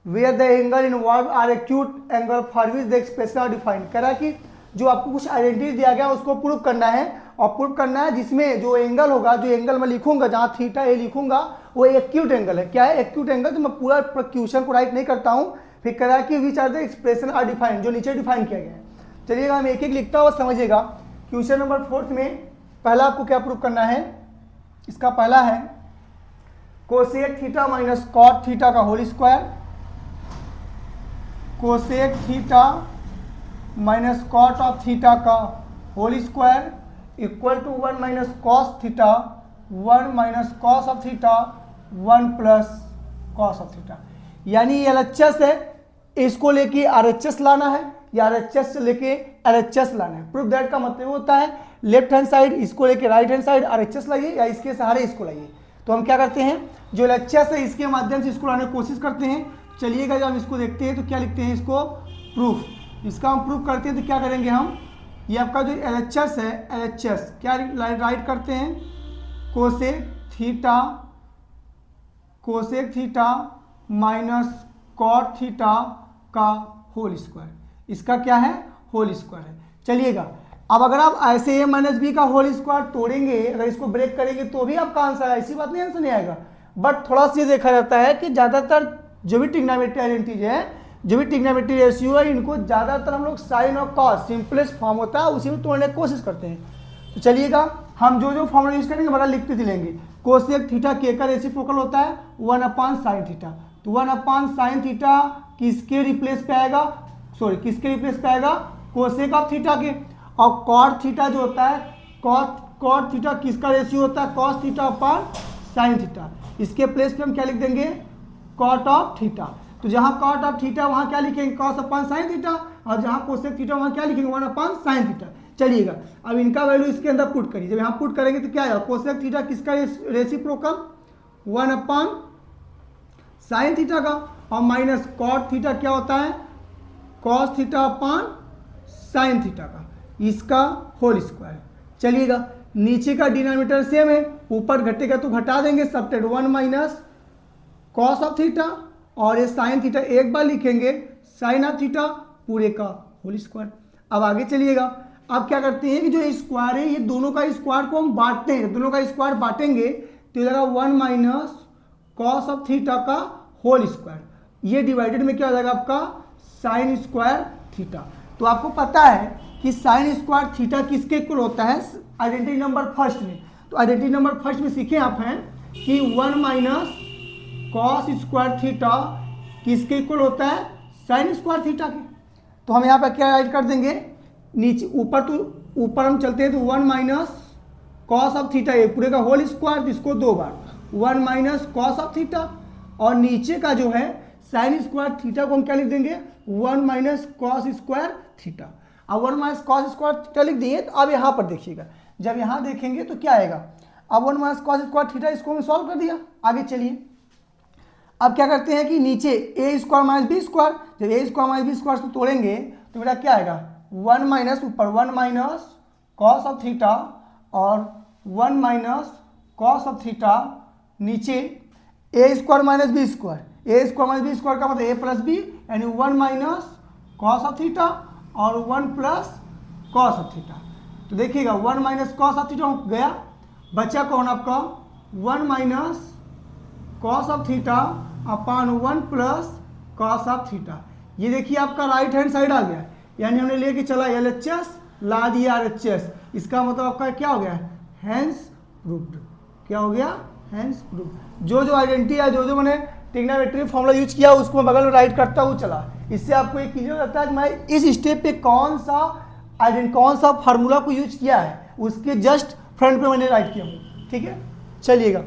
where the angle involve are acute angle for which the expression are defined. कह रहा है कि जो आपको कुछ आइडेंटिटीज दिया गया उसको प्रूफ करना है, और प्रूफ करना है जिसमें जो एंगल होगा, जो एंगल मैं लिखूंगा, जहाँ थीटा ए लिखूंगा वो एक्यूट एंगल है। क्या है एक्यूट एंगल, तो मैं पूरा क्वेश्चन को राइट नहीं करता हूँ। फिर कह रहा है कि which are the expression are defined, जो नीचे डिफाइन किया गया है। चलिएगा हम एक एक लिखता हुआ समझिएगा। क्वेश्चन नंबर 4 में पहला आपको क्या प्रूफ करना है, इसका पहला है cosec theta minus cot theta का whole square, cosec theta minus cot of theta का whole square equal to 1 minus cos theta, 1 minus cos of theta, 1 plus cos of theta. यानी LHS है, इसको लेके RHS लाना है या RHS से लेके LHS लाना है। प्रूफ दैट का मतलब होता है लेफ्ट हैंड साइड इसको लेके राइट हैंड साइड RHS लाइए या इसके सहारे इसको लाइए। तो हम क्या करते हैं, जो LHS है इसके माध्यम से इसको लाने की कोशिश करते हैं। चलिएगा जब हम इसको देखते हैं तो क्या लिखते हैं, इसको प्रूफ, इसका हम प्रूफ करते हैं तो क्या करेंगे हम, ये आपका जो LHS है, LHS क्या राइट करते हैं, cosec theta minus cot theta का होल स्क्वायर, इसका क्या है, होल स्क्वायर है। चलिएगा अब अगर आप ऐसे ए माइनस बी का होल स्क्वायर तोड़ेंगे, अगर इसको ब्रेक करेंगे तो भी आपका आंसर है, ऐसी बात नहीं आंसर नहीं आएगा। बट थोड़ा सा ये देखा जाता है कि ज़्यादातर जो भी ट्रिग्नोमेट्री आइडेंटिटीज है, जो भी ट्रिग्नोमेट्री रेशियो है, इनको ज़्यादातर हम लोग साइन और कॉस सिंपलेस्ट फॉर्म होता है उसी में तोड़ने की कोशिश करते हैं। तो चलिएगा हम जो फॉर्मूला यूज करेंगे बड़ा लिखते चलेंगे। कोसेक थीटा के का रेसिप्रोकल होता है 1 अपॉन साइन थीटा, तो 1/sin θ किसके रिप्लेस पे आएगा, सॉरी किसके रिप्लेस पे आएगा, कोसेक ऑफ थीटा के। और कॉट थीटा जो होता है, कॉट थीटा किसका रेशियो होता है, cos theta upon sine theta. इसके प्लेस पे हम क्या लिख देंगे, कॉट ऑफ थीटा। तो जहाँ कॉट ऑफ थीटा वहाँ क्या लिखेंगे, कॉस अपॉन साइन थीटा, और जहाँ कोसेक थीटा वहाँ क्या लिखेंगे, 1/sin थीटा। चलिएगा अब इनका वैल्यू इसके अंदर पुट करिए। जब यहाँ पुट करेंगे तो क्या आएगा, कोसेक थीटा किसका रेसिप्रोकल, 1/sin थीटा का, और माइनस कॉट थीटा क्या होता है, cos theta upon sine theta का, इसका होल स्क्वायर। चलिएगा नीचे का डिनोमिनेटर सेम है, ऊपर घटेगा तो घटा देंगे, subtract 1 minus cos of theta, और ये साइन थीटा एक बार लिखेंगे, साइन ऑफ थीटा पूरे का होल स्क्वायर। अब आगे चलिएगा, अब क्या करते हैं कि जो स्क्वायर है ये दोनों का स्क्वायर को हम बांटते हैं, दोनों का स्क्वायर बांटेंगे तो ये लगा 1 माइनस कॉस ऑफ थीटा का होल स्क्वायर, ये डिवाइडेड में क्या हो जाएगा आपका साइन स्क्वायर थीटा। तो आपको पता है कि साइन स्क्वायर थीटा किसके इक्वल होता है, आइडेंटिटी नंबर फर्स्ट में। तो आइडेंटिटी नंबर फर्स्ट में सीखे आप हैं कि 1 माइनस कॉस स्क्वायर थीटा किसके इक्वल होता है, साइन स्क्वायर थीटा के। तो हम यहाँ पर क्या राइट कर देंगे, नीचे ऊपर, तो ऊपर हम चलते हैं तो 1 माइनस कॉस ऑफ थीटा, ये पूरे का होल स्क्वायर, इसको 2 बार 1 माइनस कॉस ऑफ थीटा, और नीचे का जो है साइन स्क्वायर थीटा को हम क्या लिख देंगे, 1 माइनस कॉस स्क्वायर थीटा। अब 1 माइनस कॉस स्क्वायर थीटा लिख दिए। तो अब यहाँ पर देखिएगा, जब यहाँ देखेंगे तो क्या आएगा, अब 1 माइनस कॉस स्क्वायर थीटा इसको हमने सॉल्व कर दिया। आगे चलिए अब क्या करते हैं कि नीचे ए स्क्वायर माइनस बी स्क्वायर, जब ए स्क्वायर माइनस बी स्क्वायर से तोड़ेंगे तो मेरा क्या आएगा, 1 माइनस ऊपर 1 माइनस कॉस ऑफ थीटा, और 1 माइनस कॉस ऑफ थीटा, नीचे ए square minus B square, a square minus B square का मतलब ए प्लस बी, यानी 1 माइनस कॉस ऑफ थीटा और 1 प्लस कॉस ऑफ थीटा। तो देखिएगा 1 माइनस कॉस ऑफ थीटा गया, बचा कौन आपका 1 minus cos of theta upon 1 plus cos of theta. ये देखिए आपका राइट हैंड साइड आ गया, यानी हमने लेके चला LHS, ला दिया RHS, इसका मतलब आपका क्या हो गया, हैंस प्रूव्ड। क्या हो गया, हैंस प्रूव्ड। जो जो आइडेंटिटी है, जो जो मैंने ट्रिग्नोमेट्री फॉर्मूला यूज किया उसको मैं बगल में राइट करता हुआ चला। इससे आपको ये क्लियर लगता है कि मैं इस स्टेप पे कौन सा फार्मूला को यूज किया है, उसके जस्ट फ्रंट पे मैंने राइट किया हूँ। ठीक है, चलिएगा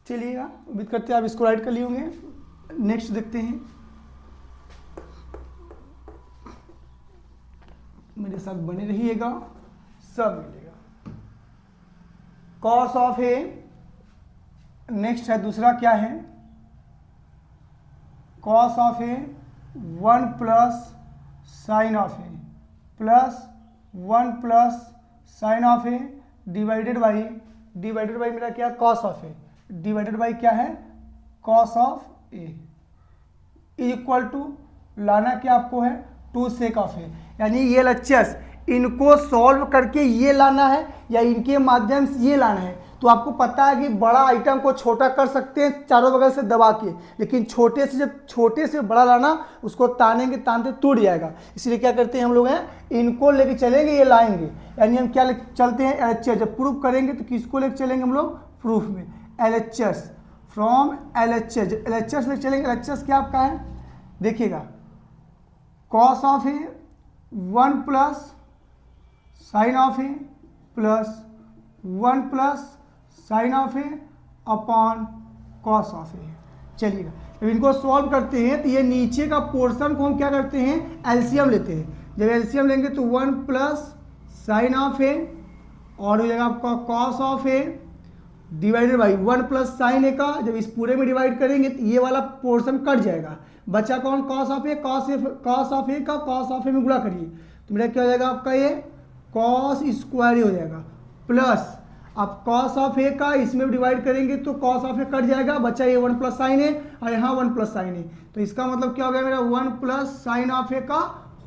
चलिएगा उम्मीद करते हैं आप इसको राइट कर लिए होंगे। नेक्स्ट देखते हैं, मेरे साथ बने रहिएगा, सब मिलेगा। कॉस ऑफ ए, नेक्स्ट है दूसरा क्या है, cos of A 1 plus sine of A plus 1 plus sine of A divided by मेरा क्या, cos of A divided by क्या है, cos of A equal to लाना क्या आपको है, 2 सेक ऑफ ए। यानी ये LHS इनको सॉल्व करके ये लाना है या इनके माध्यम से ये लाना है। तो आपको पता है कि बड़ा आइटम को छोटा कर सकते हैं चारों बगल से दबा के, लेकिन छोटे से बड़ा लाना उसको तानेंगे, तानते टूट जाएगा। इसलिए क्या करते हैं हम लोग हैं, इनको लेके चलेंगे, ये लाएंगे। यानी हम क्या चलते हैं, LHS। जब प्रूफ करेंगे तो किसको लेके चलेंगे हम लोग, प्रूफ में LHS, फ्रॉम LHS लेके चलेंगे। LHS क्या आपका है, देखिएगा cos of A 1 plus sine of A plus 1 plus sine of a upon cos of a. चलिएगा जब इनको सॉल्व करते हैं तो ये नीचे का पोर्शन को हम क्या करते हैं, एलसीएम लेते हैं। जब एलसीएम लेंगे तो 1 प्लस साइन ऑफ ए और हो जाएगा आपका cos of A divided by 1 plus sine a का। जब इस पूरे में डिवाइड करेंगे तो ये वाला पोर्शन कट जाएगा, बचा कौन, cos of a. Cos of a का कॉस ऑफ ए में गुणा करिए तो मेरा क्या हो जाएगा आपका, ये कॉस स्क्वायर हो जाएगा, प्लस अब कॉस ऑफ ए का इसमें डिवाइड करेंगे तो कॉस ऑफ ए कट जाएगा, बचा ये 1 प्लस साइन ए और यहाँ 1 प्लस साइन ए। तो इसका मतलब क्या हो गया मेरा, 1 प्लस साइन ऑफ ए का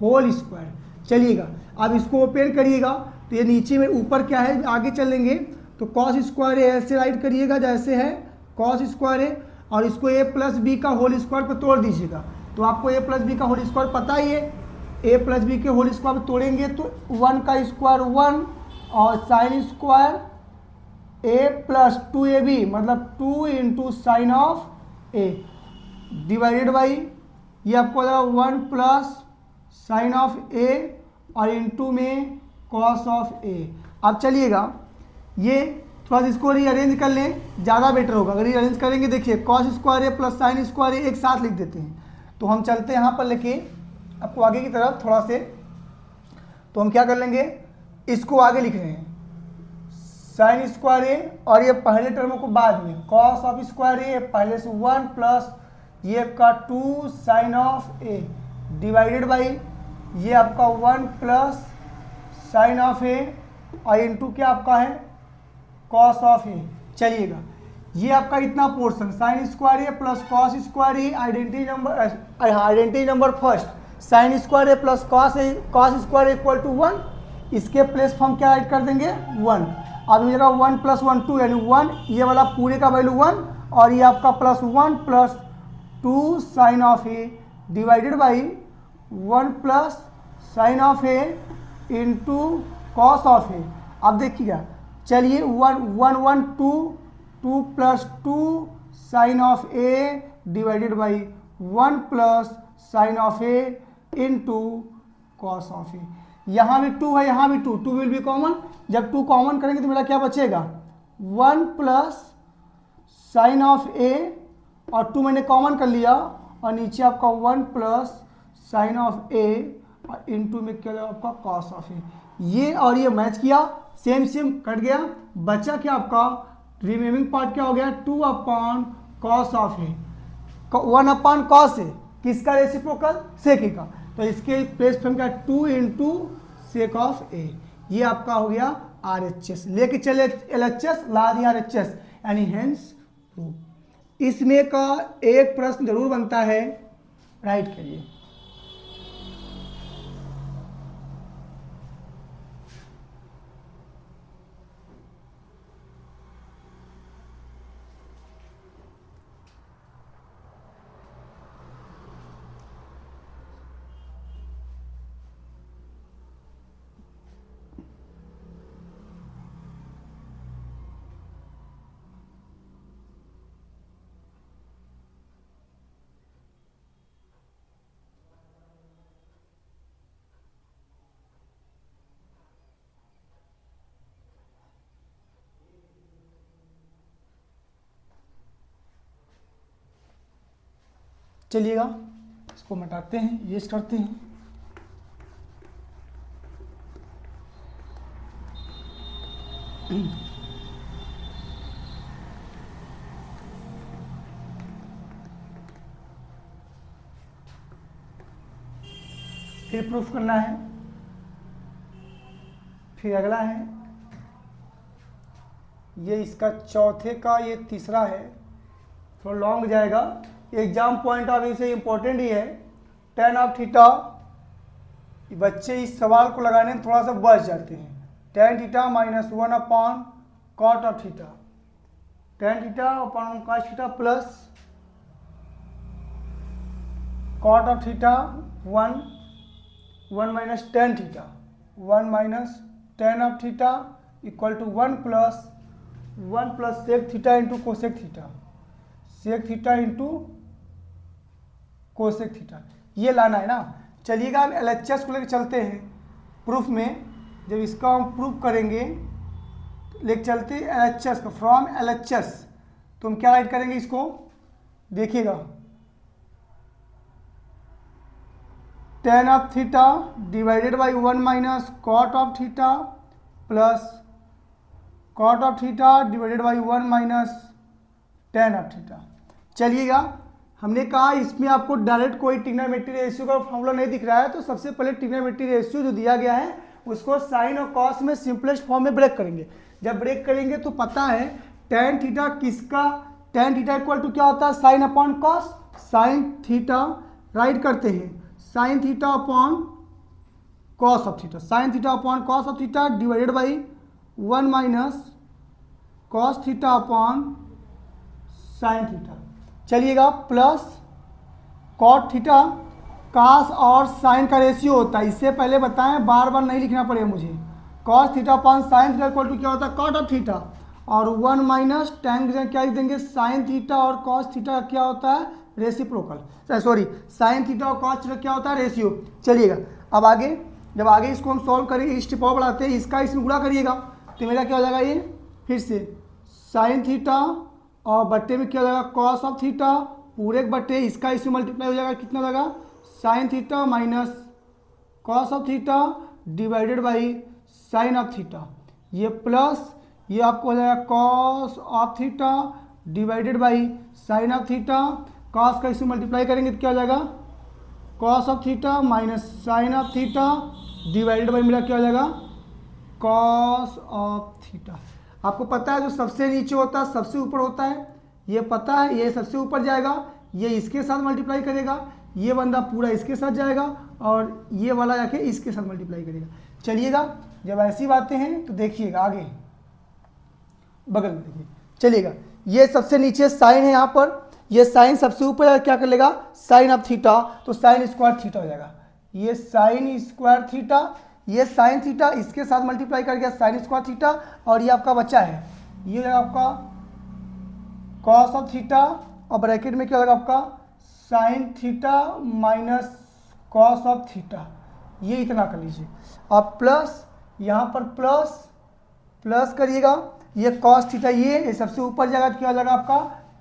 होल स्क्वायर। चलिएगा अब इसको ओपन करिएगा तो ये नीचे में ऊपर क्या है, आगे चलेंगे तो कॉस स्क्वायर ए ऐसे राइट करिएगा जैसे है कॉस स्क्वायर ए, और इसको ए प्लस बी का होल स्क्वायर पर तोड़ दीजिएगा। तो आपको ए प्लस बी का होल स्क्वायर पता ही है, ए प्लस बी के होल स्क्वायर पर तोड़ेंगे तो 1 का स्क्वायर 1 और sign square A plus 2ab मतलब 2 into sine of A divided by ये आपको 1 प्लस साइन ऑफ ए और इंटू में कॉस ऑफ ए। अब चलिएगा ये थोड़ा सा इसको रीअरेंज कर लें, ज़्यादा बेटर होगा अगर रीअरेंज करेंगे। देखिए cos square A plus sine square ए एक साथ लिख देते हैं, तो हम चलते हैं यहाँ पर लेके आपको आगे की तरफ थोड़ा से, तो हम क्या कर लेंगे, इसको आगे लिख रहे हैं साइन स्क्वायर ए और ये पहले टर्म को बाद में कॉस ऑफ स्क्वायर ए पहले से 1 प्लस ये आपका 2 sine of A divided by ये आपका 1 प्लस साइन ऑफ ए और इंटू क्या आपका है कॉस ऑफ ए। चलिएगा ये आपका इतना portion sine square A plus cos square A identity number first sine square A plus cos square equal to 1, इसके प्लेस पर हम क्या ऐड कर देंगे 1। अब ये 1 प्लस 1 2 यानी 1, ये वाला पूरे का वैल्यू 1 और ये आपका plus 1 plus 2 sine of A divided by 1 plus sine of a into cos of a. अब देखिएगा चलिए 1 1 1 2 2 plus 2 sine of A divided by 1 plus sine of a into cos of a. यहाँ भी 2 है, यहाँ भी 2, 2 विल बी कॉमन, जब 2 common करेंगे तो मेरा क्या बचेगा 1 प्लस साइन ऑफ ए और 2 मैंने कॉमन कर लिया और नीचे आपका 1 प्लस साइन ऑफ ए और इंटू में क्या आपका कॉस ऑफ ए। ये और ये मैच किया, सेम सेम कट गया, बचा क्या आपका रिमेनिंग पार्ट क्या हो गया 2 upon cos of A, 1 upon cos a किसका रेसिप्रोकल सेक ए का, तो इसके प्लेस पर क्या 2 इंटू सेक ऑफ ए। ये आपका हो गया RHS, लेके चले LHS ला दिया RHS यानी हेंस प्रूफ। इसमें का एक प्रश्न जरूर बनता है, राइट करिए। चलिएगा इसको मिटाते हैं, ये करते हैं। फिर प्रूफ करना है, फिर अगला है, ये इसका चौथे का ये तीसरा है, थोड़ा लॉन्ग जाएगा, एग्जाम पॉइंट ऑफ व्यू से इम्पोर्टेंट ही है। tan ऑफ थीटा, बच्चे इस सवाल को लगाने में थोड़ा सा बच जाते हैं। tan theta minus 1 upon cot of theta, tan theta upon cos theta plus cot of theta 1 minus tan theta, 1 minus tan of theta equal to 1 plus sec theta into cosec theta, sec theta into cosec theta, ये लाना है ना। चलिएगा हम LHS को लेकर चलते हैं प्रूफ में, जब इसका हम प्रूफ करेंगे लेकर चलते हैं LHS को, फ्रॉम LHS तो हम क्या राइट करेंगे इसको, देखिएगा tan of theta divided by 1 minus cot of theta plus cot of theta divided by 1 minus tan of theta. चलिएगा हमने कहा इसमें आपको डायरेक्ट कोई ट्रिग्नोमेट्री रेशियो का फॉर्मूला नहीं दिख रहा है, तो सबसे पहले ट्रिग्नोमेट्री रेशियो जो दिया गया है उसको साइन और कॉस में सिंपलेस्ट फॉर्म में ब्रेक करेंगे। जब ब्रेक करेंगे तो पता है tan थीटा किसका, tan थीटा इक्वल टू क्या होता है sign upon cos, sine theta right करते हैं sine theta upon cos of theta, sine theta upon cos of theta divided by 1 minus cos theta upon sine theta. चलिएगा plus cot theta, कास और sign का ratio होता है, इससे पहले बताएं, बार बार नहीं लिखना पड़ेगा मुझे। Cos theta upon sine theta equal to क्या होता है, कॉट ऑफ थीटा, और 1 माइनस टैन क्या लिख देंगे, साइन थीटा और कॉस थीटा क्या होता है, रेसिप्रोकल, सॉरी साइन थीटा और कॉस थीटा क्या होता है, रेशियो। चलिएगा अब आगे, जब आगे इसको हम सॉल्व करेंगे, इस टिप और बढ़ाते हैं, इसका इसमें गुणा करिएगा तो मेरा क्या हो जाएगा, ये फिर से साइन थीटा और बट्टे में क्या हो जाएगा, कॉस ऑफ थीटा, पूरे एक बट्टे इसका इसमें मल्टीप्लाई हो जाएगा, कितना हो जाएगा, sine theta minus cos of theta divided by sine of theta, ये प्लस ये आपको हो जाएगा cos of theta divided by sine of theta, cos का इसमें मल्टीप्लाई करेंगे तो क्या हो जाएगा, cos of theta minus sine of theta divided by मेरा क्या हो जाएगा, कॉस ऑफ थीटा। आपको पता है जो सबसे नीचे होता है सबसे ऊपर होता है, ये पता है, ये सबसे ऊपर जाएगा, ये इसके साथ मल्टीप्लाई करेगा, ये बंदा पूरा इसके साथ जाएगा और ये वाला जाके इसके साथ मल्टीप्लाई करेगा। चलिएगा जब ऐसी बातें हैं तो देखिएगा आगे बगल में देखिए, चलिएगा ये सबसे नीचे साइन है, यहाँ पर ये साइन सबसे ऊपर क्या कर लेगा, साइन ऑफ थीटा, तो साइन स्क्वायर थीटा हो जाएगा, ये साइन स्क्वायर थीटा, ये साइन थीटा इसके साथ मल्टीप्लाई कर गया साइन स्क्वायर थीटा, और ये आपका बचा है, ये आपका कॉस ऑफ थीटा और ब्रैकेट में क्या होगा आपका sign theta minus cos of theta, ये इतना कर लीजिए। अब प्लस यहाँ पर प्लस करिएगा, ये कॉस थीटा ये सबसे ऊपर जाएगा तो क्या हो जाएगा आपका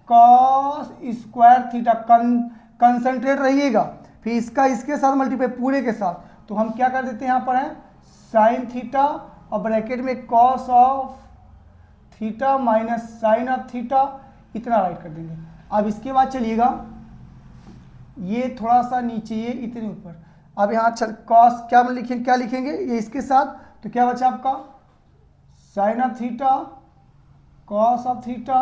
कॉस स्क्वायर थीटा, कंसंट्रेट रहिएगा, फिर इसका इसके साथ मल्टीप्लाई पूरे के साथ, तो हम क्या कर देते हैं, यहाँ पर है साइन थीटा और ब्रैकेट में cos of theta minus sine of theta, इतना राइट कर देंगे। अब इसके बाद चलिएगा ये थोड़ा सा नीचे, ये इतने ऊपर, अब यहाँ चल कॉस क्या लिखेंगे ये इसके साथ, तो क्या बचा आपका sine of theta cos of theta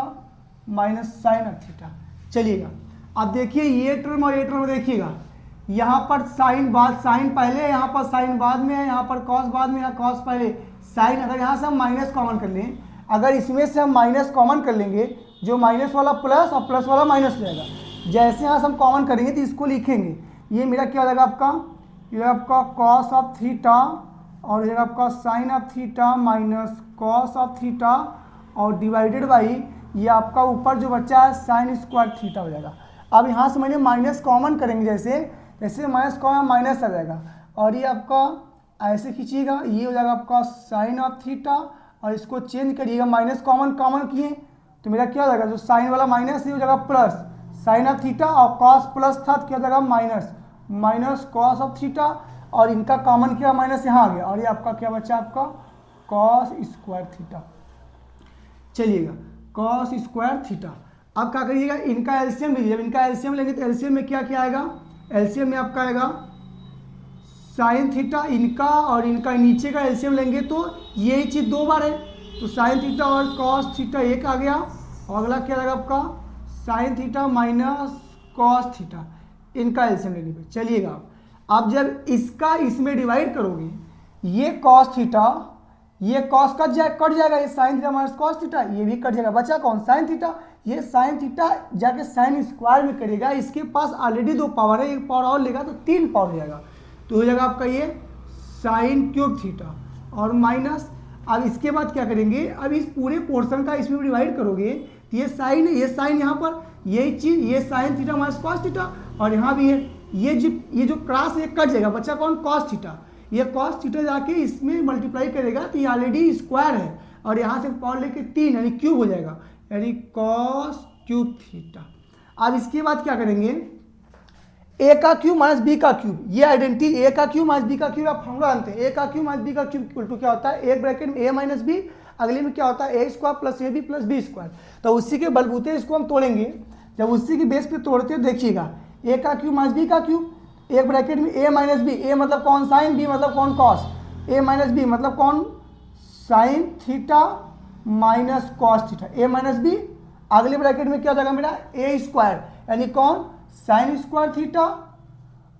minus sine of theta. चलिएगा अब देखिए ये टर्म और ये टर्म देखिएगा, यहाँ पर साइन बाद साइन पहले है, यहाँ पर साइन बाद में है, यहाँ पर कॉस बाद में, यहाँ कॉस पहले साइन। अगर यहाँ से हम माइनस कॉमन कर लें, अगर इसमें से हम माइनस कॉमन कर लेंगे, जो माइनस वाला प्लस और प्लस वाला माइनस हो जाएगा, जैसे यहाँ से हम कॉमन करेंगे तो इसको लिखेंगे, ये मेरा क्या हो जाएगा आपका, ये आपका कॉस ऑफ थीटा और ये आपका sine of theta minus cos of theta और डिवाइडेड बाई ये आपका ऊपर जो बच्चा है साइन स्क्वायर थीटा हो जाएगा। अब यहाँ से मैंने माइनस कॉमन करेंगे, जैसे माइनस कॉमन माइनस आ जाएगा, और ये आपका ऐसे खींचिएगा, ये हो जाएगा आपका साइन ऑफ थीटा, और इसको चेंज करिएगा, माइनस कॉमन किए तो मेरा क्या हो जाएगा, जो साइन वाला माइनस ये हो जाएगा प्लस साइन ऑफ थीटा, और कॉस प्लस था तो क्या हो जाएगा माइनस कॉस ऑफ थीटा, और इनका कॉमन किया माइनस यहाँ आ गया, और ये आपका क्या बचा, आपका कॉस स्क्वायर थीटा। चलिएगा कॉस स्क्वायर थीटा, अब क्या करिएगा, इनका एलसीएम लीजिए, जब इनका एलसीएम लेंगे तो एलसीएम में क्या आएगा, एलसीएम में आपका आएगा साइन थीटा, इनका और इनका नीचे का एलसीएम लेंगे तो यही चीज़ दो बार है, तो साइन थीटा और कॉस थीटा एक आ गया, और अगला क्या आएगा आपका sign theta minus cos theta, इनका एलसीएम लेने पे। चलिएगा अब जब इसका इसमें डिवाइड करोगे, ये कॉस थीटा ये कॉस कट जाएगा, ये sign theta minus cos theta ये भी कट जाएगा, बचा कौन, साइन थीटा, ये साइन थीटा जाके साइन स्क्वायर में करेगा, इसके पास ऑलरेडी दो पावर है, एक पावर और लेगा तो तीन पावर हो जाएगा, तो हो जाएगा आपका ये साइन क्यूब थीटा और माइनस। अब इसके बाद क्या करेंगे, अब इस पूरे पोर्शन का इसमें डिवाइड करोगे तो ये साइन है, ये साइन यहाँ पर यही चीज़, ये sign theta minus cos theta, और यहाँ भी है, ये जो क्रॉस ये कट जाएगा, बच्चा कौन, कॉस थीटा, ये कॉस थीटा जाके इसमें मल्टीप्लाई करेगा तो ये ऑलरेडी स्क्वायर है, और यहाँ से पावर लेके तीन यानी क्यूब हो जाएगा, यानी कॉस क्यूब थीटा। अब इसके बाद क्या करेंगे, ए का क्यूब माइनस बी का क्यूब, ये आइडेंटिटी ए का क्यूब माइनस बी का क्यूब आप फॉर्मूला जानते हैं, ए का क्यूब माइनस बी का क्यूब इक्वल टू क्या होता है, एक ब्रैकेट में ए माइनस बी, अगले में क्या होता है ए square plus a b plus B square, तो उसी के बलबूते इसको हम तोड़ेंगे। जब उसी के बेस पे तोड़ते हो देखिएगा, ए का क्यूब माइनस बी का क्यूब, एक ब्रैकेट में ए माइनस बी, ए मतलब कौन साइन, बी मतलब कौन कॉस, ए माइनस बी मतलब कौन sine theta minus cos theta, a minus b, अगले ब्रैकेट में क्या हो जाएगा मेरा ए स्क्वायर यानी कौन साइन स्क्वायर थीटा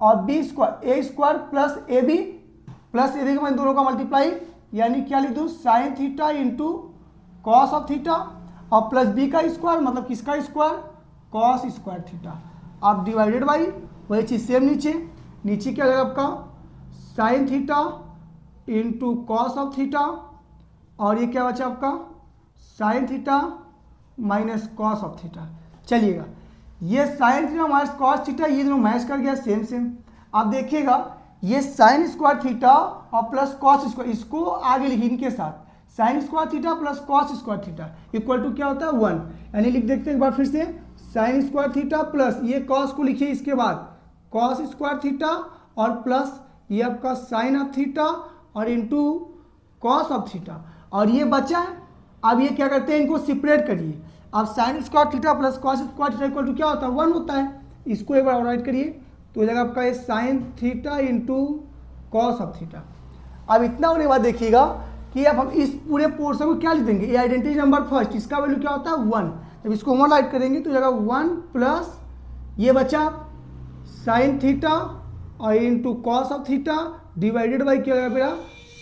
और b square, a square plus a b plus ये देखो मैं दोनों का मल्टीप्लाई, यानी क्या लिख दूँ sign theta into cos of theta, और प्लस बी का स्क्वायर मतलब किसका स्क्वायर, कॉस स्क्वायर थीटा। आप डिवाइडेड बाई वही चीज़ सेम नीचे क्या हो जाएगा आपका sign theta into cos of theta, और ये क्या बचा आपका sign theta minus cos of theta. चलिएगा ये sign theta minus cos theta ये दोनों मैच कर गया सेम। आप देखिएगा ये साइन स्क्वायर थीटा और प्लस कॉस स्क्वायर, इसको आगे लिखिए इनके साथ, sine square theta plus cos square theta equal to क्या होता है 1, यानी लिख देखते हैं एक बार फिर से, साइन स्क्वायर थीटा प्लस ये कॉस को लिखिए इसके बाद कॉस स्क्वायर थीटा और प्लस ये आपका साइन ऑफ थीटा और इंटू कॉस ऑफ थीटा, और ये बचा है। अब ये क्या करते हैं इनको सेपरेट करिए। अब sine square theta plus cos square theta equal to क्या होता है 1 होता है। इसको एक बार राइट करिए तो हो जाएगा आपका ये sign theta into cos of theta. अब इतना होने के बाद देखिएगा कि अब हम इस पूरे पोर्शन को क्या लिख देंगे, ये आइडेंटिटी नंबर फर्स्ट, इसका वैल्यू क्या होता है 1। जब इसको 1 राइट करेंगे तो हो जाएगा 1 प्लस ये बचा साइन थीटा और into cos of theta divided by क्या होगा मेरा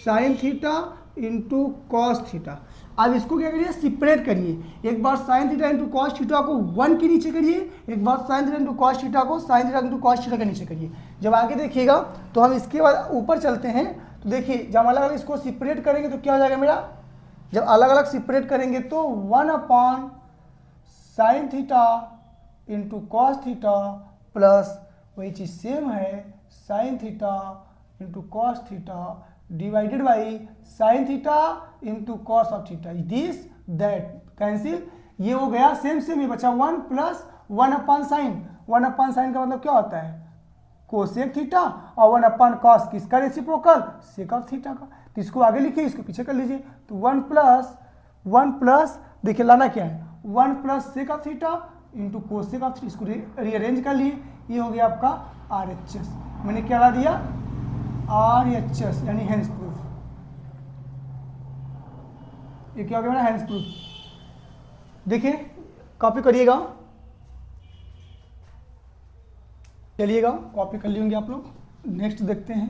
sine theta into cos theta. अब इसको क्या करिए सेपरेट करिए, एक बार sine theta into cos theta को 1 के नीचे करिए, एक बार sine theta into cos theta को sine theta into cos theta के नीचे करिए। जब आगे देखिएगा तो हम इसके बाद ऊपर चलते हैं तो देखिए जब अलग अलग इसको सेपरेट करेंगे तो क्या हो जाएगा मेरा, जब अलग अलग सेपरेट करेंगे तो 1 upon sine theta into cos theta plus वही चीज़ सेम है sine theta into cos theta divided by sign theta into cos of theta, this that cancel, ये हो गया सेम ये बचा 1 plus 1 upon sign, 1 upon sign का मतलब क्या होता है कोसेक थीटा और 1 अपॉन कॉस किसका रेसिप्रोकल सेक ऑफ थीटा का। तो इसको आगे लिखिए इसको पीछे कर लीजिए तो 1 प्लस देखिए लाना क्या है 1 plus sec of theta into cosec of theta, इसको रीअरेंज कर लिए, ये हो गया आपका RHS। मैंने क्या ला दिया RHS यानी हेंस प्रूफ, ये क्या हो गया मेरा हेंस प्रूफ। देखिए कॉपी करिएगा, चलिएगा कॉपी कर लिए होंगे आप लोग। नेक्स्ट देखते हैं,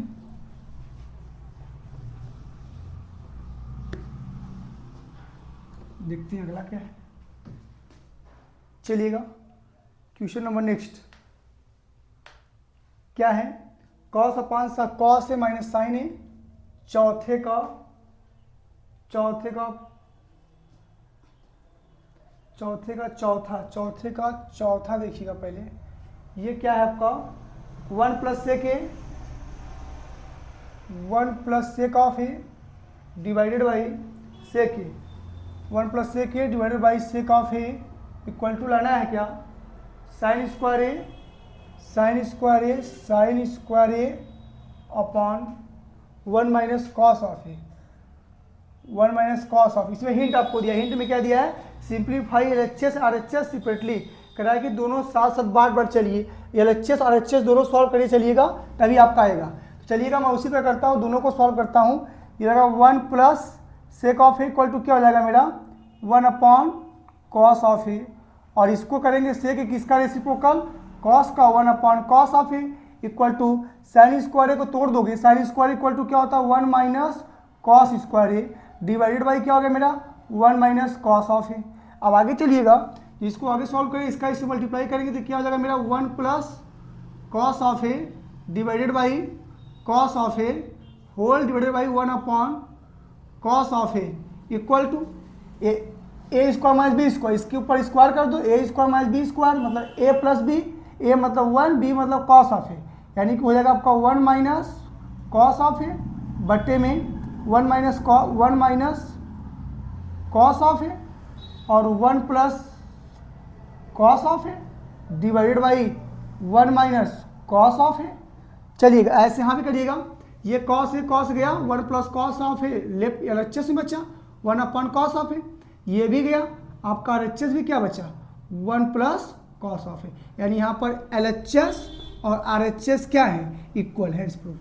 देखते हैं अगला क्या है। चलिएगा क्वेश्चन नंबर नेक्स्ट क्या है, कॉस अपॉन सा कॉस ए माइनस साइन ए, चौथे का चौथा देखिएगा पहले, ये क्या है आपका 1 plus sec of A divided by sec A, 1 plus sec A divided by sec of A equal to लाना है क्या sine square A upon 1 minus cos of A, 1 minus cos of, इसमें हिंट आपको दिया, हिंट में क्या दिया है सिंप्लीफाई LHS RHS सेपरेटली करा कि दोनों साथ साथ बार चलिए, LHS RHS दोनों सॉल्व करिए चलिएगा तभी आपका आएगा। तो चलिएगा मैं उसी पर करता हूँ, दोनों को सॉल्व करता हूँ। ये रहेगा 1 plus sec of A equal to क्या हो जाएगा मेरा 1 अपॉन कॉस ऑफ ए, और इसको करेंगे सेक किसका रेसिप्रोकल कॉस का 1 upon cos of A equal to sine square a को तोड़ दोगे, साइन स्क्वायर इक्वल टू क्या होता है 1 minus cos square A divided by क्या हो गया मेरा 1 माइनस कॉस ऑफ ए। अब आगे चलिएगा इसको आगे सॉल्व करें, इसका इससे मल्टीप्लाई करेंगे तो क्या हो जाएगा मेरा 1 plus cos of A divided by cos of A whole divided by 1 upon cos of A equal to A square minus B square, इसके ऊपर स्क्वायर कर दो, A square minus B square मतलब ए प्लस बी, ए मतलब 1 B मतलब cos of ए, यानी कि हो जाएगा आपका 1 माइनस कॉस ऑफ ए बट्टे में 1 माइनस कॉस ऑफ ए और 1 plus cos of A divided by 1 minus cos of a. चलिएगा ऐसे यहाँ भी करिएगा, ये कॉस है कॉस गया 1 plus cos of A left LHS में बचा 1 अपॉन कॉस ऑफ ए, ये भी गया आपका RHS भी क्या बचा 1 प्लस कॉस ऑफ ए, यानी यहाँ पर LHS और RHS क्या है इक्वल है, प्रूफ।